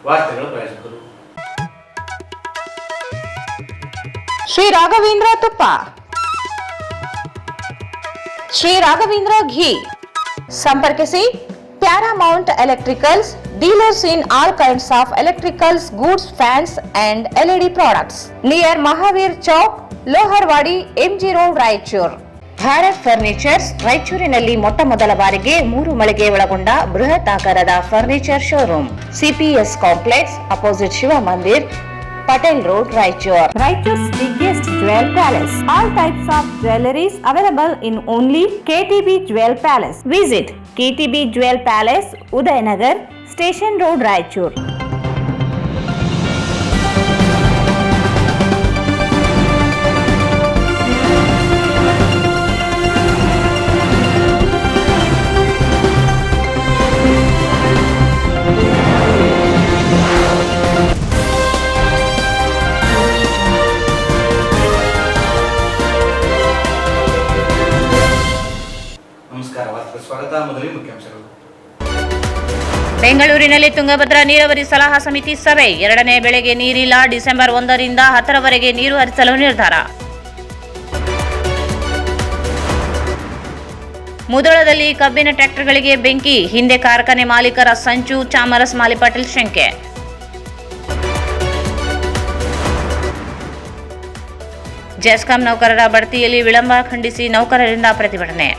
ವಾರ್ತೆಗಳ ಪ್ರಾಯೋಜಕರು ಶ್ರೀ ರಾಘವೇಂದ್ರ ತುಪ್ಪ, ಶ್ರೀ ರಾಘವೇಂದ್ರ ಘೀ. ಸಂಪರ್ಕಿಸಿ Paramount electricals, dealers in all kinds of electricals goods, fans and LED products, near Mahavir Chowk, Loharwadi, MG road, Raichur. Bharat furnitures, ರಾಯಚೂರಿನಲ್ಲಿ ಮೊಟ್ಟ ಮೊದಲ ಬಾರಿಗೆ 3 ಮಳಿಗೆ ಒಳಗೊಂಡ ಬೃಹತ್ ಆಕಾರದ furniture showroom. CPS complex, opposite Shiva Mandir, Patel Road, Raichur. Raichur's biggest jewel palace. All types of jewelries available in only KTB Jewel Palace. Visit KTB Jewel Palace, Udayanagar, Station Road, Raichur. ಸ್ವಾಗತ. ಮೊದಲಿಗೆ ಮುಖ್ಯಾಂಶಗಳು. ಬೆಂಗಳೂರಿನಲ್ಲಿ ತುಂಗಭದ್ರಾ ನೀರಾವರಿ ಸಲಹಾ ಸಮಿತಿ ಸಭೆ. 2ನೇ ಬೆಳೆಗೆ ನೀರಿಲ್ಲ, ಡಿಸೆಂಬರ್ 1ರಿಂದ 10ರವರೆಗೆ ನೀರು ಹರಿಸಲು ನಿರ್ಧಾರ. ಮುಧೋಳದಲ್ಲಿ ಕಬ್ಬಿನ ಟ್ರ್ಯಾಕ್ಟರ್ಗಳಿಗೆ ಬೆಂಕಿ, ಹಿಂದೆ ಕಾರ್ಖಾನೆ ಮಾಲೀಕರ ಸಂಚು, ಚಾಮರಸ್ ಮಾಲಿಪಾಟೀಲ್ ಶಂಕೆ. ಜೆಸ್ಕಾಂ ನೌಕರರ ಬಡ್ತಿಯಲ್ಲಿ ವಿಳಂಬ ಖಂಡಿಸಿ ನೌಕರರಿಂದ ಪ್ರತಿಭಟನೆ.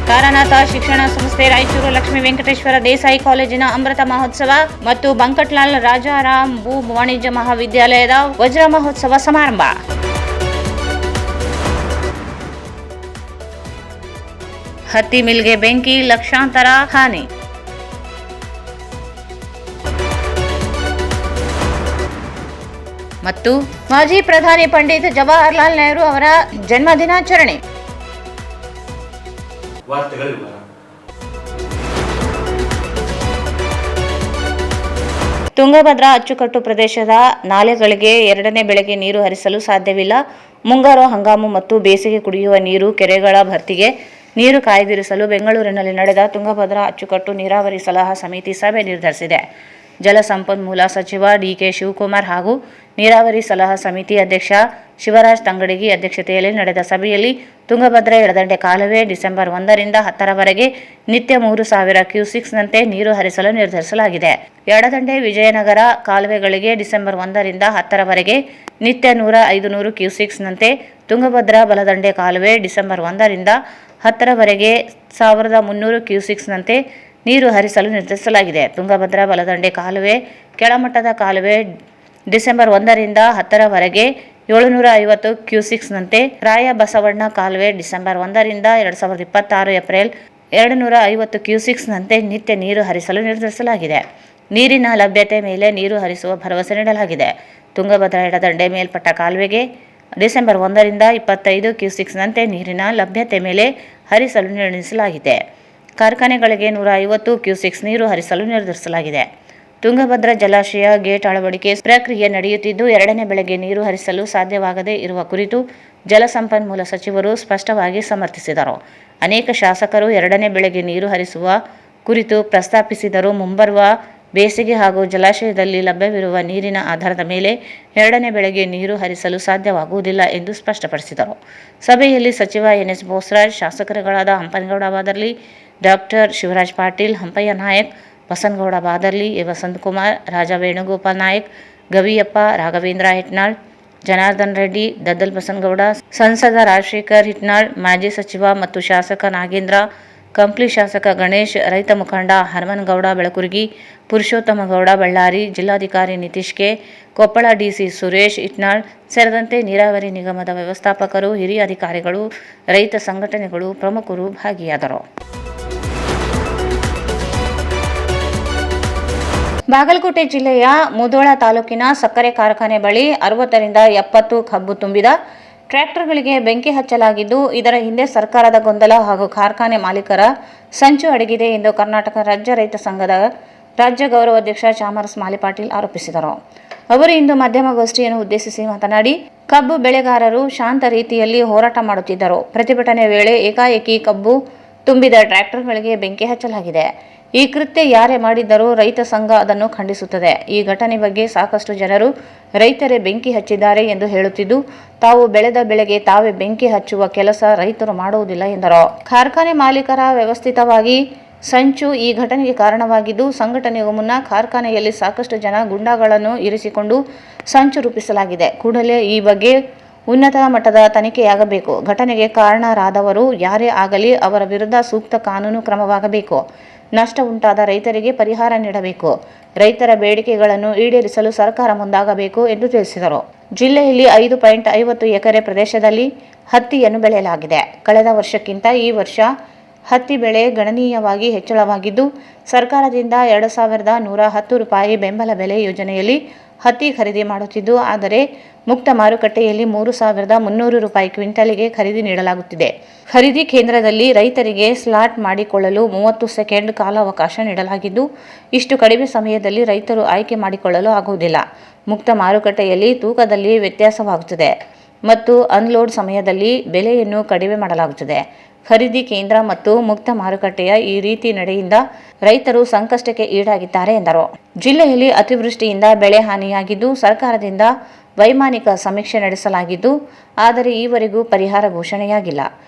ತಾರಾನಾಥ ಶಿಕ್ಷಣ ಸಂಸ್ಥೆ ರಾಯಚೂರು ಲಕ್ಷ್ಮೀ ವೆಂಕಟೇಶ್ವರ ದೇಸಾಯಿ ಕಾಲೇಜಿನ ಅಮೃತ ಮಹೋತ್ಸವ ಮತ್ತು ಬಂಕಟ್ಲಾಲ್ ರಾಜಾರಾಮ್ ಭೂ ವಾಣಿಜ್ಯ ಮಹಾವಿದ್ಯಾಲಯದ ವಜ್ರ ಮಹೋತ್ಸವ ಸಮಾರಂಭ. ಹತ್ತಿ ಮಿಲ್ಗೆ ಬೆಂಕಿ, ಲಕ್ಷಾಂತರ ಹಾನಿ. ಮತ್ತು ಮಾಜಿ ಪ್ರಧಾನಿ ಪಂಡಿತ್ ಜವಾಹರ್ಲಾಲ್ ನೆಹರು ಅವರ ಜನ್ಮದಿನಾಚರಣೆ. ವಾರ್ತೆಗಳ ವಿವರ. ತುಂಗಭದ್ರಾ ಅಚ್ಚುಕಟ್ಟು ಪ್ರದೇಶದ ನಾಲೆಗಳಿಗೆ 2ನೇ ಬೆಳೆಗೆ ನೀರು ಹರಿಸಲು ಸಾಧ್ಯವಿಲ್ಲ. ಮುಂಗಾರು ಹಂಗಾಮು ಮತ್ತು ಬೇಸಿಗೆ ಕುಡಿಯುವ ನೀರು ಕೆರೆಗಳ ಭರ್ತಿಗೆ ನೀರು ಕಾಯ್ದಿರಿಸಲು ಬೆಂಗಳೂರಿನಲ್ಲಿ ನಡೆದ ತುಂಗಭದ್ರಾ ಅಚ್ಚುಕಟ್ಟು ನೀರಾವರಿ ಸಲಹಾ ಸಮಿತಿ ಸಭೆ ನಿರ್ಧರಿಸಿದೆ. ಜಲಸಂಪನ್ಮೂಲ ಸಚಿವ DK ಶಿವಕುಮಾರ್ ಹಾಗೂ ನೀರಾವರಿ ಸಲಹಾ ಸಮಿತಿ ಅಧ್ಯಕ್ಷ ಶಿವರಾಜ್ ತಂಗಡಗಿ ಅಧ್ಯಕ್ಷತೆಯಲ್ಲಿ ನಡೆದ ಸಭೆಯಲ್ಲಿ ತುಂಗಭದ್ರಾ ಎಡದಂಡೆ ಕಾಲುವೆ ಡಿಸೆಂಬರ್ 1ರಿಂದ 10ರವರೆಗೆ ನಿತ್ಯ 3000 ಕ್ಯೂಸೆಕ್ಸ್ನಂತೆ ನೀರು ಹರಿಸಲು ನಿರ್ಧರಿಸಲಾಗಿದೆ. ಎಡದಂಡೆ ವಿಜಯನಗರ ಕಾಲುವೆಗಳಿಗೆ ಡಿಸೆಂಬರ್ 1ರಿಂದ 10ರವರೆಗೆ ನಿತ್ಯ 500 ಕ್ಯೂಸೆಕ್ಸ್ನಂತೆ, ತುಂಗಭದ್ರಾ ಬಲದಂಡೆ ಕಾಲುವೆ ಡಿಸೆಂಬರ್ 1ರಿಂದ 10ರವರೆಗೆ 1300 ಕ್ಯೂಸೆಕ್ಸ್ನಂತೆ ನೀರು ಹರಿಸಲು ನಿರ್ಧರಿಸಲಾಗಿದೆ. ತುಂಗಭದ್ರಾ ಬಲದಂಡೆ ಕಾಲುವೆ, ಕೆಳಮಟ್ಟದ ಕಾಲುವೆ ಡಿಸೆಂಬರ್ 1ರಿಂದ 10ರವರೆಗೆ 750 ಕ್ಯೂಸೆಕ್ಸ್ನಂತೆ, ರಾಯ ಬಸವಣ್ಣ ಕಾಲುವೆ ಡಿಸೆಂಬರ್ 1ರಿಂದ 2026 ಏಪ್ರಿಲ್ 250 ಕ್ಯೂಸೆಕ್ಸ್ನಂತೆ ನಿತ್ಯ ನೀರು ಹರಿಸಲು ನಿರ್ಧರಿಸಲಾಗಿದೆ. ನೀರಿನ ಲಭ್ಯತೆ ಮೇಲೆ ನೀರು ಹರಿಸುವ ಭರವಸೆ ನೀಡಲಾಗಿದೆ. ತುಂಗಭದ್ರಾ ಎಡದಂಡೆ ಮೇಲ್ಪಟ್ಟ ಕಾಲುವೆಗೆ ಡಿಸೆಂಬರ್ 1ರಿಂದ 25 ಕ್ಯೂಸೆಕ್ಸ್ನಂತೆ ನೀರಿನ ಲಭ್ಯತೆ ಮೇಲೆ ಹರಿಸಲು ನಿರ್ಣಯಿಸಲಾಗಿದೆ. ಕಾರ್ಖಾನೆಗಳಿಗೆ 150 ಕ್ಯೂಸೆಕ್ಸ್ ನೀರು ಹರಿಸಲು ನಿರ್ಧರಿಸಲಾಗಿದೆ. ತುಂಗಭದ್ರಾ ಜಲಾಶಯ ಗೇಟ್ ಅಳವಡಿಕೆ ಪ್ರಕ್ರಿಯೆ ನಡೆಯುತ್ತಿದ್ದು 2ನೇ ಬೆಳೆಗೆ ನೀರು ಹರಿಸಲು ಸಾಧ್ಯವಾಗದೇ ಇರುವ ಕುರಿತು ಜಲಸಂಪನ್ಮೂಲ ಸಚಿವರು ಸ್ಪಷ್ಟವಾಗಿ ಸಮರ್ಥಿಸಿದರು. ಅನೇಕ ಶಾಸಕರು 2ನೇ ಬೆಳೆಗೆ ನೀರು ಹರಿಸುವ ಕುರಿತು ಪ್ರಸ್ತಾಪಿಸಿದರೂ ಮುಂಬರುವ ಬೇಸಿಗೆ ಹಾಗೂ ಜಲಾಶಯದಲ್ಲಿ ಲಭ್ಯವಿರುವ ನೀರಿನ ಆಧಾರದ ಮೇಲೆ 2ನೇ ಬೆಳೆಗೆ ನೀರು ಹರಿಸಲು ಸಾಧ್ಯವಾಗುವುದಿಲ್ಲ ಎಂದು ಸ್ಪಷ್ಟಪಡಿಸಿದರು. ಸಭೆಯಲ್ಲಿ ಸಚಿವ NS ಬೋಸರಾಜ್, ಶಾಸಕರುಗಳಾದ ಹಂಪನಗೌಡ ಬಾದರ್ಲಿ, ಡಾಕ್ಟರ್ ಶಿವರಾಜ್ ಪಾಟೀಲ್, ಹಂಪಯ್ಯ ನಾಯಕ್, ಬಸನಗೌಡ ಬಾದರ್ಲಿ, ವಸಂತಕುಮಾರ್, ರಾಜ ವೇಣುಗೋಪಾಲ್ ನಾಯಕ್, ಗವಿಯಪ್ಪ, ರಾಘವೇಂದ್ರ ಹಿಟ್ನಾಳ್, ಜನಾರ್ದನ್ ರೆಡ್ಡಿ, ದದ್ದಲ್ ಬಸನಗೌಡ, ಸಂಸದ ರಾಜಶೇಖರ್ ಹಿಟ್ನಾಳ್, ಮಾಜಿ ಸಚಿವ ಮತ್ತು ಶಾಸಕ ನಾಗೇಂದ್ರ, ಕಂಪ್ಲಿ ಶಾಸಕ ಗಣೇಶ್, ರೈತ ಮುಖಂಡ ಹನುಮನಗೌಡ ಬೆಳಕುರ್ಗಿ, ಪುರುಷೋತ್ತಮ ಗೌಡ ಬಳ್ಳಾರಿ, ಜಿಲ್ಲಾಧಿಕಾರಿ ನಿತೀಶ್ ಕೆ, ಕೊಪ್ಪಳ DC ಸುರೇಶ್ ಹಿಟ್ನಾಳ್ ಸೇರಿದಂತೆ ನೀರಾವರಿ ನಿಗಮದ ವ್ಯವಸ್ಥಾಪಕರು, ಹಿರಿಯ ಅಧಿಕಾರಿಗಳು, ರೈತ ಸಂಘಟನೆಗಳು ಪ್ರಮುಖರು ಭಾಗಿಯಾದರು. ಬಾಗಲಕೋಟೆ ಜಿಲ್ಲೆಯ ಮುಧೋಳ ತಾಲೂಕಿನ ಸಕ್ಕರೆ ಕಾರ್ಖಾನೆ ಬಳಿ 60ರಿಂದ 70 ಕಬ್ಬು ತುಂಬಿದ ಟ್ರ್ಯಾಕ್ಟರ್ಗಳಿಗೆ ಬೆಂಕಿ ಹಚ್ಚಲಾಗಿದ್ದು, ಇದರ ಹಿಂದೆ ಸರ್ಕಾರದ ಗೊಂದಲ ಹಾಗೂ ಕಾರ್ಖಾನೆ ಮಾಲೀಕರ ಸಂಚು ಅಡಗಿದೆ ಎಂದು ಕರ್ನಾಟಕ ರಾಜ್ಯ ರೈತ ಸಂಘದ ರಾಜ್ಯ ಗೌರವಾಧ್ಯಕ್ಷ ಚಾಮರಸ್ ಮಾಲಿಪಾಟೀಲ್ ಆರೋಪಿಸಿದರು. ಅವರು ಇಂದು ಮಾಧ್ಯಮಗೋಷ್ಠಿಯನ್ನು ಉದ್ದೇಶಿಸಿ ಮಾತನಾಡಿ, ಕಬ್ಬು ಬೆಳೆಗಾರರು ಶಾಂತ ರೀತಿಯಲ್ಲಿ ಹೋರಾಟ ಮಾಡುತ್ತಿದ್ದರು. ಪ್ರತಿಭಟನೆ ವೇಳೆ ಏಕಾಏಕಿ ಕಬ್ಬು ತುಂಬಿದ ಟ್ರ್ಯಾಕ್ಟರ್ಗಳಿಗೆ ಬೆಂಕಿ ಹಚ್ಚಲಾಗಿದೆ. ಈ ಕೃತ್ಯ ಯಾರೇ ಮಾಡಿದ್ದರೂ ರೈತ ಸಂಘ ಅದನ್ನು ಖಂಡಿಸುತ್ತದೆ. ಈ ಘಟನೆ ಬಗ್ಗೆ ಸಾಕಷ್ಟು ಜನರು ರೈತರೇ ಬೆಂಕಿ ಹಚ್ಚಿದ್ದಾರೆ ಎಂದು ಹೇಳುತ್ತಿದ್ದು, ತಾವು ಬೆಳೆದ ಬೆಳೆಗೆ ತಾವೇ ಬೆಂಕಿ ಹಚ್ಚುವ ಕೆಲಸ ರೈತರು ಮಾಡುವುದಿಲ್ಲ ಎಂದರು. ಕಾರ್ಖಾನೆ ಮಾಲೀಕರ ವ್ಯವಸ್ಥಿತವಾಗಿ ಸಂಚು ಈ ಘಟನೆಗೆ ಕಾರಣವಾಗಿದ್ದು, ಸಂಘಟನೆಗೂ ಮುನ್ನ ಕಾರ್ಖಾನೆಯಲ್ಲಿ ಸಾಕಷ್ಟು ಜನ ಗುಂಡಾಗಳನ್ನು ಇರಿಸಿಕೊಂಡು ಸಂಚು ರೂಪಿಸಲಾಗಿದೆ. ಕೂಡಲೇ ಈ ಬಗ್ಗೆ ಉನ್ನತ ಮಟ್ಟದ ತನಿಖೆಯಾಗಬೇಕು. ಘಟನೆಗೆ ಕಾರಣರಾದವರು ಯಾರೇ ಆಗಲಿ ಅವರ ವಿರುದ್ಧ ಸೂಕ್ತ ಕಾನೂನು ಕ್ರಮವಾಗಬೇಕು. ನಷ್ಟ ಉಂಟಾದ ರೈತರಿಗೆ ಪರಿಹಾರ ನೀಡಬೇಕು. ರೈತರ ಬೇಡಿಕೆಗಳನ್ನು ಈಡೇರಿಸಲು ಸರ್ಕಾರ ಮುಂದಾಗಬೇಕು ಎಂದು ತಿಳಿಸಿದರು. ಜಿಲ್ಲೆಯಲ್ಲಿ 5.50 ಎಕರೆ ಪ್ರದೇಶದಲ್ಲಿ ಹತ್ತಿಯನ್ನು ಬೆಳೆಯಲಾಗಿದೆ. ಕಳೆದ ವರ್ಷಕ್ಕಿಂತ ಈ ವರ್ಷ ಹತ್ತಿ ಬೆಳೆ ಗಣನೀಯವಾಗಿ ಹೆಚ್ಚಳವಾಗಿದ್ದು, ಸರ್ಕಾರದಿಂದ 2,110 ರೂಪಾಯಿ ಬೆಂಬಲ ಬೆಲೆ ಯೋಜನೆಯಲ್ಲಿ ಹತ್ತಿ ಖರೀದಿ ಮಾಡುತ್ತಿದ್ದು, ಆದರೆ ಮುಕ್ತ ಮಾರುಕಟ್ಟೆಯಲ್ಲಿ 3,300 ರೂಪಾಯಿ ಕ್ವಿಂಟಲ್ಗೆ ಖರೀದಿ ನೀಡಲಾಗುತ್ತಿದೆ. ಖರೀದಿ ಕೇಂದ್ರದಲ್ಲಿ ರೈತರಿಗೆ ಸ್ಲಾಟ್ ಮಾಡಿಕೊಳ್ಳಲು 30 ಸೆಕೆಂಡ್ ಕಾಲಾವಕಾಶ ನೀಡಲಾಗಿದ್ದು, ಇಷ್ಟು ಕಡಿಮೆ ಸಮಯದಲ್ಲಿ ರೈತರು ಆಯ್ಕೆ ಮಾಡಿಕೊಳ್ಳಲು ಆಗುವುದಿಲ್ಲ. ಮುಕ್ತ ಮಾರುಕಟ್ಟೆಯಲ್ಲಿ ತೂಕದಲ್ಲಿ ವ್ಯತ್ಯಾಸವಾಗುತ್ತದೆ ಮತ್ತು ಅನ್ಲೋಡ್ ಸಮಯದಲ್ಲಿ ಬೆಲೆಯನ್ನು ಕಡಿಮೆ ಮಾಡಲಾಗುತ್ತದೆ. ಖರೀದಿ ಕೇಂದ್ರ ಮತ್ತು ಮುಕ್ತ ಮಾರುಕಟ್ಟೆಯ ಈ ರೀತಿ ನಡೆಯಿಂದ ರೈತರು ಸಂಕಷ್ಟಕ್ಕೆ ಈಡಾಗಿದ್ದಾರೆ ಎಂದರು. ಜಿಲ್ಲೆಯಲ್ಲಿ ಅತಿವೃಷ್ಟಿಯಿಂದ ಬೆಳೆ ಹಾನಿಯಾಗಿದ್ದು, ಸರ್ಕಾರದಿಂದ ವೈಮಾನಿಕ ಸಮೀಕ್ಷೆ ನಡೆಸಲಾಗಿದ್ದು, ಆದರೆ ಈವರೆಗೂ ಪರಿಹಾರ ಘೋಷಣೆಯಾಗಿಲ್ಲ.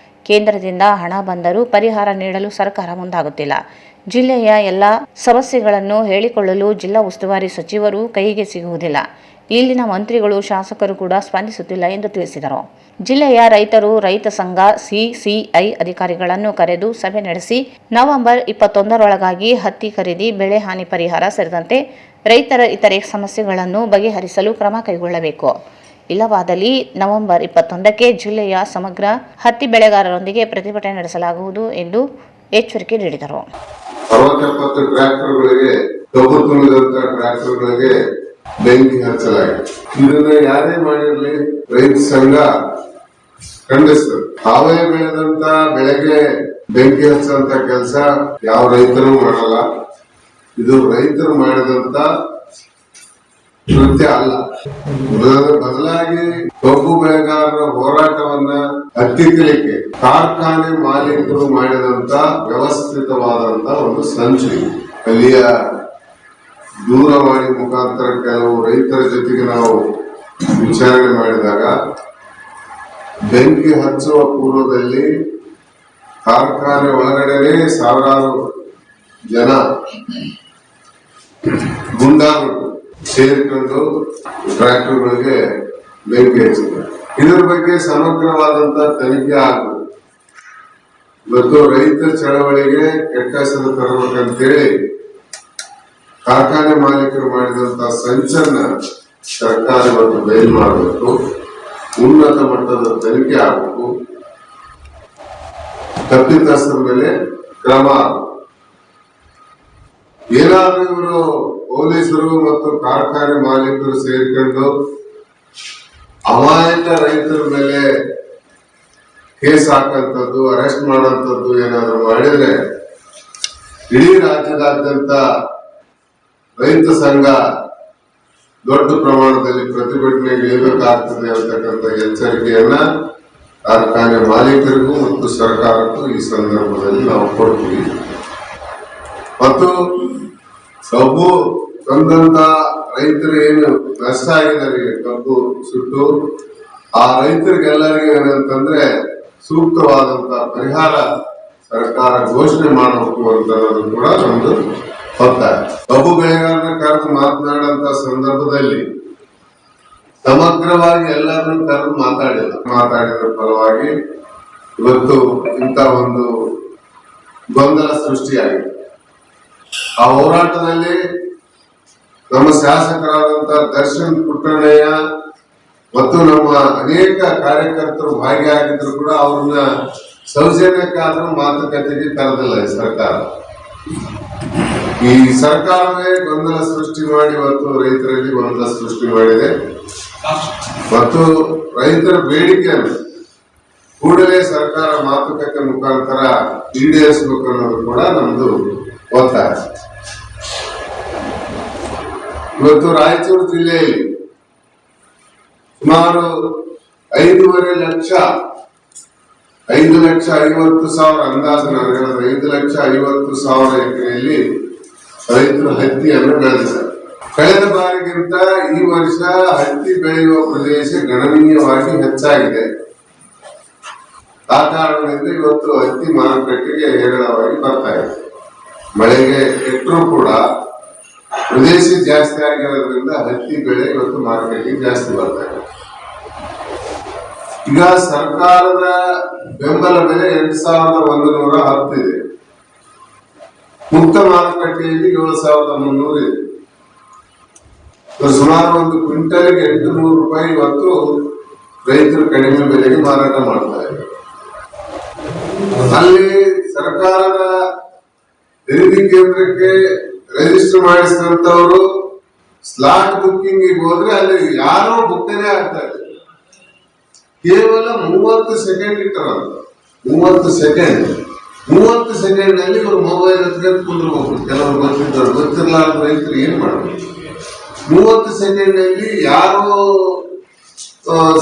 ಕೇಂದ್ರದಿಂದ ಹಣ ಬಂದರೂ ಪರಿಹಾರ ನೀಡಲು ಸರ್ಕಾರ ಮುಂದಾಗುತ್ತಿಲ್ಲ. ಜಿಲ್ಲೆಯ ಎಲ್ಲ ಸಮಸ್ಯೆಗಳನ್ನು ಹೇಳಿಕೊಳ್ಳಲು ಜಿಲ್ಲಾ ಉಸ್ತುವಾರಿ ಸಚಿವರು ಕೈಗೆ ಸಿಗುವುದಿಲ್ಲ. ಇಲ್ಲಿನ ಮಂತ್ರಿಗಳು, ಶಾಸಕರು ಕೂಡ ಸ್ಪಂದಿಸುತ್ತಿಲ್ಲ ಎಂದು ತಿಳಿಸಿದರು. ಜಿಲ್ಲೆಯ ರೈತರು ರೈತ ಸಂಘ ಸಿಸಿಐ ಅಧಿಕಾರಿಗಳನ್ನು ಕರೆದು ಸಭೆ ನಡೆಸಿ ನವೆಂಬರ್ 21ರೊಳಗಾಗಿ ಹತ್ತಿ ಖರೀದಿ, ಬೆಳೆ ಹಾನಿ ಪರಿಹಾರ ಸೇರಿದಂತೆ ರೈತರ ಇತರೆ ಸಮಸ್ಯೆಗಳನ್ನು ಬಗೆಹರಿಸಲು ಕ್ರಮ ಕೈಗೊಳ್ಳಬೇಕು. ಇಲ್ಲವಾದಲ್ಲಿ ನವೆಂಬರ್ 21ಕ್ಕೆ ಜಿಲ್ಲೆಯ ಸಮಗ್ರ ಹತ್ತಿ ಬೆಳೆಗಾರರೊಂದಿಗೆ ಪ್ರತಿಭಟನೆ ನಡೆಸಲಾಗುವುದು ಎಂದು ಎಚ್ಚರಿಕೆ ನೀಡಿದರು. 60-70 ಟ್ರ್ಯಾಕ್ಟರ್ಗಳಿಗೆ ಕಬ್ಬು ತುಂಬಿದಂತ ಟ್ರ್ಯಾಕ್ಟರ್ಗಳಿಗೆ ಬೆಂಕಿ ಹಚ್ಚಲಾಗಿದೆ. ಇದನ್ನ ಯಾರೇ ಮಾಡಿರಲಿ ರೈತ ಸಂಘ ಖಂಡಿಸ್ತದೆ. ತಾವೇ ಬೆಳೆದಂತ ಬೆಳೆಗೆ ಬೆಂಕಿ ಹಚ್ಚಂತ ಕೆಲಸ ಯಾವ ರೈತರು ಮಾಡಲ್ಲ. ಇದು ರೈತರು ಮಾಡಿದಂತ ಕೃತ್ಯ ಅಲ್ಲ. ಬದಲಾಗಿ ಕಬ್ಬು ಬೆಳೆಗಾರರ ಹೋರಾಟವನ್ನ ಹತ್ತಿಕ್ಕಲಿಕ್ಕೆ ಕಾರ್ಖಾನೆ ಮಾಲೀಕರು ಮಾಡಿದಂತ ವ್ಯವಸ್ಥಿತವಾದಂತ ಒಂದು ಸಂಚು. ಅಲ್ಲಿಯ ದೂರವಾಣಿ ಮುಖಾಂತರ ಕೆಲವು ರೈತರ ಜೊತೆಗೆ ನಾವು ವಿಚಾರಣೆ ಮಾಡಿದಾಗ ಬೆಂಕಿ ಹಚ್ಚುವ ಪೂರ್ವದಲ್ಲಿ ಕಾರ್ಖಾನೆ ಒಳಗಡೆನೆ ಸಾವಿರಾರು ಜನ ಗುಂಡಾಗಳು ಸೇರಿಕೊಂಡು ಟ್ರ್ಯಾಕ್ಟರ್ಗಳಿಗೆ ಬೆಂಕಿ ಹಚ್ಚಿದ್ದಾರೆ. ಇದರ ಬಗ್ಗೆ ಸಮಗ್ರವಾದಂತ ತನಿಖೆ ಆಗಬೇಕು. ಇವತ್ತು ರೈತ ಚಳವಳಿಗೆ ಕೆಟ್ಟ ಹೆಸರು ತರಬೇಕಂತೇಳಿ ಕಾರ್ಖಾನೆ ಮಾಲೀಕರು ಮಾಡಿದಂತ ಸಂಚನ್ನ ಸರ್ಕಾರ ಇವತ್ತು ಬಯಲು ಮಾಡಬೇಕು. ಉನ್ನತ ಮಟ್ಟದ ತನಿಖೆ ಆಗಬೇಕು. ತಪ್ಪಿತಸ್ಥರ ಮೇಲೆ ಕ್ರಮ. ಏನಾದ್ರೂ ಇವರು ಪೊಲೀಸರು ಮತ್ತು ಕಾರ್ಖಾನೆ ಮಾಲೀಕರು ಸೇರಿಕೊಂಡು ಅಮಾಯಕ ರೈತರ ಮೇಲೆ ಕೇಸ್ ಹಾಕಂತದ್ದು, ಅರೆಸ್ಟ್ ಮಾಡೋಂಥದ್ದು ಏನಾದ್ರು ಮಾಡಿದ್ರೆ ಇಡೀ ರಾಜ್ಯದಾದ್ಯಂತ ರೈತ ಸಂಘ ದೊಡ್ಡ ಪ್ರಮಾಣದಲ್ಲಿ ಪ್ರತಿಭಟನೆಗೆ ಇಳಿಬೇಕಾಗ್ತದೆ ಅಂತಕ್ಕಂಥ ಎಚ್ಚರಿಕೆಯನ್ನ ಕಾರ್ಖಾನೆ ಮಾಲೀಕರಿಗೂ ಮತ್ತು ಸರ್ಕಾರಕ್ಕೂ ಈ ಸಂದರ್ಭದಲ್ಲಿ ನಾವು ಕೊಡ್ತೀವಿ. ಮತ್ತು ಕಬ್ಬು ತಂದಂತ ರೈತರು ಏನು ನಷ್ಟ ಆಗಿದ್ದಾರೆ, ಕಬ್ಬು ಸುಟ್ಟು ಆ ರೈತರಿಗೆಲ್ಲರಿಗೂ ಏನಂತಂದ್ರೆ ಸೂಕ್ತವಾದಂತ ಪರಿಹಾರ ಸರ್ಕಾರ ಘೋಷಣೆ ಮಾಡಬೇಕು ಅಂತ ಕೂಡ ನಮ್ದು ಒತ್ತಾಯ. ಕಬ್ಬು ಬೆಳೆಗಾರನ ಕರೆದು ಮಾತನಾಡಂತ ಸಂದರ್ಭದಲ್ಲಿ ಸಮಗ್ರವಾಗಿ ಎಲ್ಲರನ್ನು ಕರೆದು ಮಾತಾಡಿದ ಫಲವಾಗಿ ಇವತ್ತು ಇಂಥ ಒಂದು ಗೊಂದಲ ಸೃಷ್ಟಿಯಾಗಿದೆ. ಆ ಹೋರಾಟದಲ್ಲಿ ನಮ್ಮ ಶಾಸಕರಾದಂತ ದರ್ಶನ್ ಪುಟ್ಟಣ್ಣಯ್ಯ ಮತ್ತು ನಮ್ಮ ಅನೇಕ ಕಾರ್ಯಕರ್ತರು ಭಾಗಿಯಾಗಿದ್ರು ಕೂಡ ಅವ್ರನ್ನ ಸೌಜನ್ಯಕ್ಕಾದ್ರೂ ಮಾತುಕತೆಗೆ ಕರೆದಿಲ್ಲ ಈ ಸರ್ಕಾರ. ಈ ಸರ್ಕಾರವೇ ಗೊಂದಲ ಸೃಷ್ಟಿ ಮಾಡಿ ಇವತ್ತು ರೈತರಲ್ಲಿ ಗೊಂದಲ ಸೃಷ್ಟಿ ಮಾಡಿದೆ ಮತ್ತು ರೈತರ ಬೇಡಿಕೆಯನ್ನು ಕೂಡಲೇ ಸರ್ಕಾರ ಮಾತುಕತೆ ಮುಖಾಂತರ ಈಡೇರಿಸಬೇಕು ಅನ್ನೋದು ಕೂಡ ನಮ್ದು ಒತ್ತಾಯ. ಇವತ್ತು ರಾಯಚೂರು ಜಿಲ್ಲೆಯಲ್ಲಿ ಸುಮಾರು 5,50,000 ಅಂದಾಜು ನಾನು ಹೇಳಿದ್ರೆ 5,50,000 ಎಕರೆಯಲ್ಲಿ ರೈತರು ಹತ್ತಿಯನ್ನು ಬೆಳೆದಿದ್ದಾರೆ. ಕಳೆದ ಬಾರಿಗಿಂತ ಈ ವರ್ಷ ಹತ್ತಿ ಬೆಳೆಯುವ ಪ್ರದೇಶ ಗಣನೀಯವಾಗಿ ಹೆಚ್ಚಾಗಿದೆ. ಆ ಕಾರಣದಿಂದ ಇವತ್ತು ಹತ್ತಿ ಮಾರುಕಟ್ಟೆಗೆ ಹೇರಳವಾಗಿ ಬರ್ತಾ ಇದೆ. ಮಳೆಗೆ ಕೆಟ್ಟರೂ ಕೂಡ ಪ್ರದೇಶ ಜಾಸ್ತಿ ಆಗಿರೋದ್ರಿಂದ ಹತ್ತಿ ಬೆಳೆ ಇವತ್ತು ಮಾರುಕಟ್ಟೆಗೆ ಜಾಸ್ತಿ ಬರ್ತಾ ಇದೆ. ಈಗ ಸರ್ಕಾರದ ಬೆಂಬಲ ಬೆಲೆ 8,110 ಇದೆ. ಮುಕ್ತ ಮಾರುಕಟ್ಟೆಯಲ್ಲಿ 7,300 ಇದೆ. ಸುಮಾರು ಒಂದು ಕ್ವಿಂಟಲ್ಗೆ 800 ರೂಪಾಯಿ ಇವತ್ತು ರೈತರು ಕಡಿಮೆ ಬೆಲೆಗೆ ಮಾರಾಟ ಮಾಡ್ತಾ ಇದ್ದಾರೆ. ಅಲ್ಲಿ ಸರ್ಕಾರದ ಖರೀದಿ ಕೇಂದ್ರಕ್ಕೆ ರಿಜಿಸ್ಟರ್ ಮಾಡಿಸಿದಂತವರು ಸ್ಲಾಟ್ ಬುಕ್ಕಿಂಗ್ ಹೋದ್ರೆ ಅಲ್ಲಿ ಯಾರೋ ಬುಕ್ಕನೇ ಆಗ್ತಾ ಇದೆ. ಕೇವಲ 30 ಸೆಕೆಂಡ್ ಇಟ್ಟರಂತ. 30 ಸೆಕೆಂಡ್ ನಲ್ಲಿ ಇವರು ಮೊಬೈಲ್ ಹತ್ರ ಕುಂದ್ರಬಹುದು. ಕೆಲವರು ಗೊತ್ತಿದ್ದವರು, ಗೊತ್ತಿರಲಾರ್ದ ರೈತರು ಏನ್ ಮಾಡಬೇಕು? 30 ಸೆಕೆಂಡ್ ನಲ್ಲಿ ಯಾರು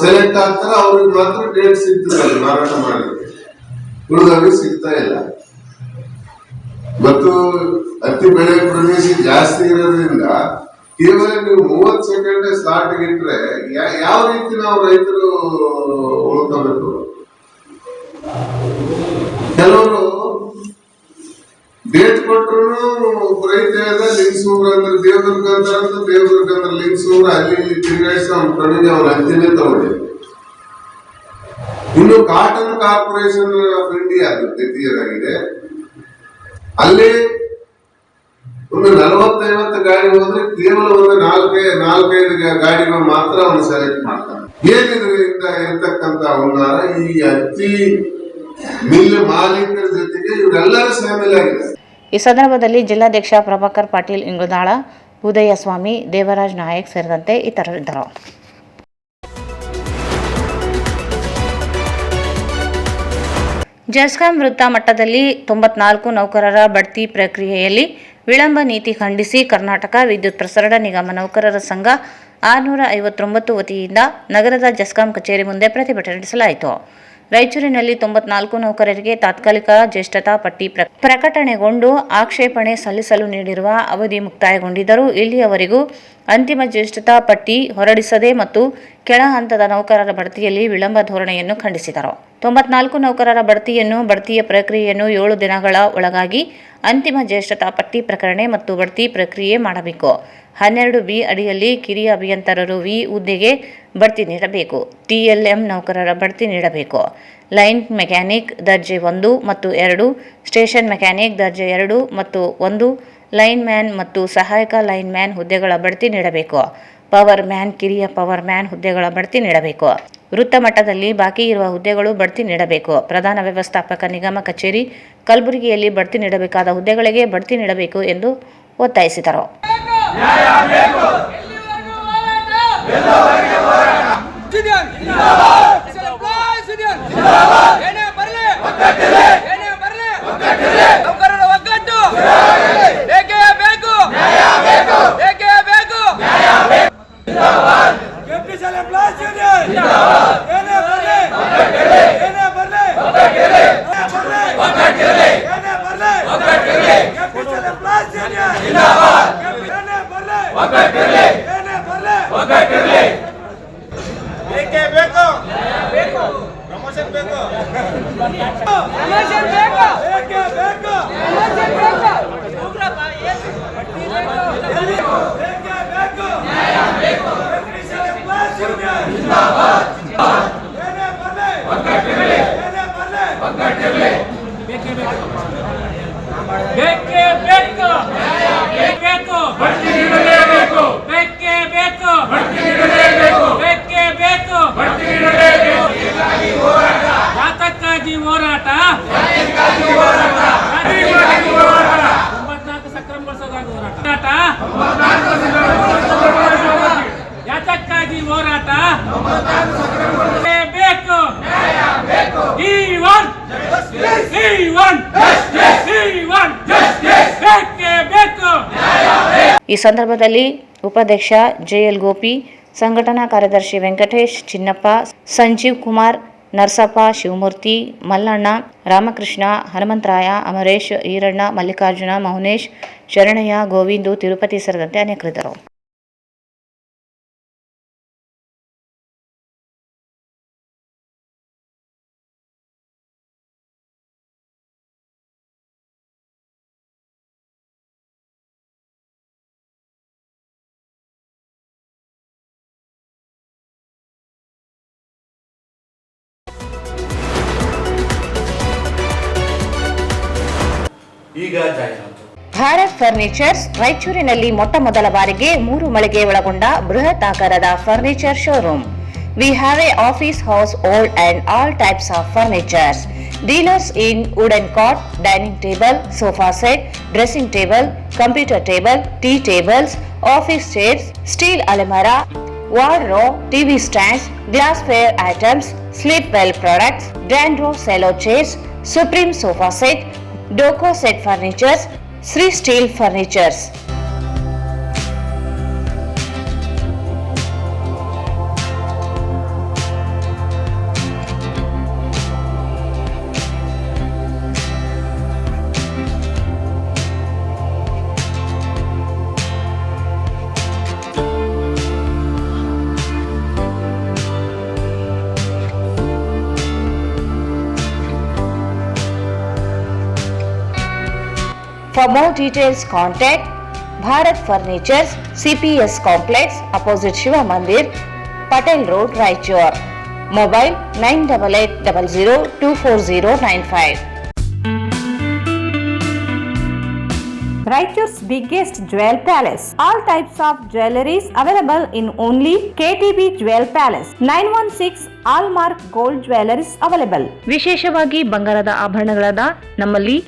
ಸೆಲೆಕ್ಟ್ ಆಗ್ತಾರ ಅವ್ರಿಗೆ ಮಾತ್ರ ಡೇಟ್ ಸಿಗ್ತದೆ ಅಲ್ಲಿ ಮಾರಾಟ ಮಾಡಲಿಕ್ಕೆ, ಉಳಿದವರಿಗೆ ಸಿಗ್ತಾ ಇಲ್ಲ. ಮತ್ತು ಹತ್ತಿ ಬೆಳೆ ಪ್ರದೇಶ ಜಾಸ್ತಿ ಇರೋದ್ರಿಂದ ಕೇವಲ ನೀವು 30 ಸೆಕೆಂಡ್ ಸ್ಲಾಟ್ ಇಟ್ರೆ ಯಾವ ರೀತಿ ನಾವು ರೈತರು ಉಳ್ಕೋಬೇಕು? ಕೆಲವರು ಡೇಟ್ ಕೊಟ್ಟರು ರೈತ ಲಿಂಗ್ಸೂರ್ ಅಂದ್ರೆ ದೇವದುರ್ಗ ಅಂತಾರಂತ, ದೇವದುರ್ಗ ಅಂದ್ರೆ ಲಿಂಗ್ಸೂರ್, ಅಲ್ಲಿ ತಿರುಗಾಯಿಸಿ ಅವ್ನ ಕಣ್ಣಿಗೆ ಅವ್ನ ಹತ್ತಿನೇ ತಗೊಂಡೆ. ಇನ್ನು ಕಾಟನ್ ಕಾರ್ಪೊರೇಷನ್ ಆಫ್ ಇಂಡಿಯಾ ದ್ವಿತೀಯದಾಗಿದೆ. ಅಲ್ಲಿ ಒಂದು 40-50 ಗಾಡಿ ಹೋದ್ರೆ ಕೇವಲ ಒಂದು 4-5 ಗಾಡಿಗಳು ಮಾತ್ರ ಅವನು ಸೆಲೆಕ್ಟ್ ಮಾಡ್ತಾನೆ. ಏನಿದ್ರಿಂದ ಇರತಕ್ಕಂತ ಹುನ್ನಾರ ಈ ಹತ್ತಿ ಮಿಲ್ ಮಾಲೀಕರ ಜೊತೆಗೆ ಇವರೆಲ್ಲರೂ ಶಾಮೀಲಾಗಿದ್ದಾರೆ. ಈ ಸಂದರ್ಭದಲ್ಲಿ ಜಿಲ್ಲಾಧ್ಯಕ್ಷ ಪ್ರಭಾಕರ್ ಪಾಟೀಲ್ ಇಂಗುದಾಳ, ಉದಯಸ್ವಾಮಿ, ದೇವರಾಜ್ ನಾಯಕ್ ಸೇರಿದಂತೆ ಇತರರಿದ್ದರು. ಜೆಸ್ಕಾಂ ವೃತ್ತ ಮಟ್ಟದಲ್ಲಿ 94 ನೌಕರರ ಬಡ್ತಿ ಪ್ರಕ್ರಿಯೆಯಲ್ಲಿ ವಿಳಂಬ ನೀತಿ ಖಂಡಿಸಿ ಕರ್ನಾಟಕ ವಿದ್ಯುತ್ ಪ್ರಸರಣ ನಿಗಮ ನೌಕರರ ಸಂಘ 659 ವತಿಯಿಂದ ನಗರದ ಜೆಸ್ಕಾಂ ಕಚೇರಿ ಮುಂದೆ ಪ್ರತಿಭಟನೆ ನಡೆಸಲಾಯಿತು. ರಾಯಚೂರಿನಲ್ಲಿ 94 ನೌಕರರಿಗೆ ತಾತ್ಕಾಲಿಕ ಜ್ಯೇಷ್ಠತಾ ಪಟ್ಟಿ ಪ್ರಕಟಣೆಗೊಂಡು ಆಕ್ಷೇಪಣೆ ಸಲ್ಲಿಸಲು ನೀಡಿರುವ ಅವಧಿ ಮುಕ್ತಾಯಗೊಂಡಿದ್ದರೂ ಇಲ್ಲಿಯವರೆಗೂ ಅಂತಿಮ ಜ್ಯೇಷ್ಠತಾ ಪಟ್ಟಿ ಹೊರಡಿಸದೆ ಮತ್ತು ಕೆಳ ಹಂತದ ನೌಕರರ ಬಡ್ತಿಯಲ್ಲಿ ವಿಳಂಬ ಧೋರಣೆಯನ್ನು ಖಂಡಿಸಿದರು. 94 ನೌಕರರ ಬಡ್ತಿಯ ಪ್ರಕ್ರಿಯೆಯನ್ನು 7 ದಿನಗಳ ಒಳಗಾಗಿ ಅಂತಿಮ ಜ್ಯೇಷ್ಠತಾ ಪಟ್ಟಿ ಪ್ರಕಟಣೆ ಮತ್ತು ಬಡ್ತಿ ಪ್ರಕ್ರಿಯೆ ಮಾಡಬೇಕು. 12B ಅಡಿಯಲ್ಲಿ ಕಿರಿಯ ಅಭಿಯಂತರರು ವಿ ಹುದ್ದೆಗೆ ಬಡ್ತಿ ನೀಡಬೇಕು. TLM ನೌಕರರ ಬಡ್ತಿ ನೀಡಬೇಕು. ಲೈನ್ ಮೆಕ್ಯಾನಿಕ್ ದರ್ಜೆ 1 ಮತ್ತು 2, ಸ್ಟೇಷನ್ ಮೆಕ್ಯಾನಿಕ್ ದರ್ಜೆ 2 ಮತ್ತು 1, ಲೈನ್ ಮ್ಯಾನ್ ಮತ್ತು ಸಹಾಯಕ ಲೈನ್ ಮ್ಯಾನ್ ಹುದ್ದೆಗಳ ಬಡ್ತಿ ನೀಡಬೇಕು. ಪವರ್ ಮ್ಯಾನ್, ಕಿರಿಯ ಪವರ್ ಮ್ಯಾನ್ ಹುದ್ದೆಗಳ ಬಡ್ತಿ ನೀಡಬೇಕು. ವೃತ್ತ ಮಟ್ಟದಲ್ಲಿ ಬಾಕಿ ಇರುವ ಹುದ್ದೆಗಳು ಬಡ್ತಿ ನೀಡಬೇಕು. ಪ್ರಧಾನ ವ್ಯವಸ್ಥಾಪಕ ನಿಗಮ ಕಚೇರಿ ಕಲಬುರಗಿಯಲ್ಲಿ ಬಡ್ತಿ ನೀಡಬೇಕಾದ ಹುದ್ದೆಗಳಿಗೆ ಬಡ್ತಿ ನೀಡಬೇಕು ಎಂದು ಒತ್ತಾಯಿಸಿದರು. ಈ ಸಂದರ್ಭದಲ್ಲಿ ಉಪಾಧ್ಯಕ್ಷ JL ಗೋಪಿ, ಸಂಘಟನಾ ಕಾರ್ಯದರ್ಶಿ ವೆಂಕಟೇಶ್, ಚಿನ್ನಪ್ಪ, ಸಂಜೀವ್ ಕುಮಾರ್, ನರಸಪ್ಪ, ಶಿವಮೂರ್ತಿ, ಮಲ್ಲಣ್ಣ, ರಾಮಕೃಷ್ಣ, ಹನುಮಂತರಾಯ, ಅಮರೇಶ್, ಈರಣ್ಣ, ಮಲ್ಲಿಕಾರ್ಜುನ, ಮೌನೇಶ್, ಶರಣಯ್ಯ, ಗೋವಿಂದು, ತಿರುಪತಿ ಸೇರಿದಂತೆ ಅನೇಕರಿದ್ದರು. ಈಗ ಜಾಹೀರಾತು. ಭಾರತ್ ಫರ್ನಿಚರ್ಸ್ ರಾಯಚೂರಿನಲ್ಲಿ ಮೊಟ್ಟ ಮೊದಲ ಬಾರಿಗೆ 3 ಮಳಿಗೆ ಒಳಗೊಂಡ ಬೃಹತ್ ಆಕಾರದ furniture showroom. We have a office house, old and all types of furnitures. Dealers in wooden cot, dining table, sofa set, dressing table, computer table, tea tables, office chairs, steel almirah, wardrobe, TV stands, glassware items, sleepwell products, Dandro cello chairs, Supreme sofa set, Doco set furnitures, Sri Steel furnitures. For more details, contact Bharat Furnitures, CPS Complex, opposite Shiva Mandir, Patel Road, Raichur. Mobile 9880024095. Raichur's biggest jewel palace. All types of jewelries available in only KTB Jewel Palace. 916 Allmark Gold Jewelries available. ವಿಶೇಷವಾಗಿ ಬಂಗಾರದ ಆಭರಣಗಳಾದ ನಮ್ಮಲ್ಲಿ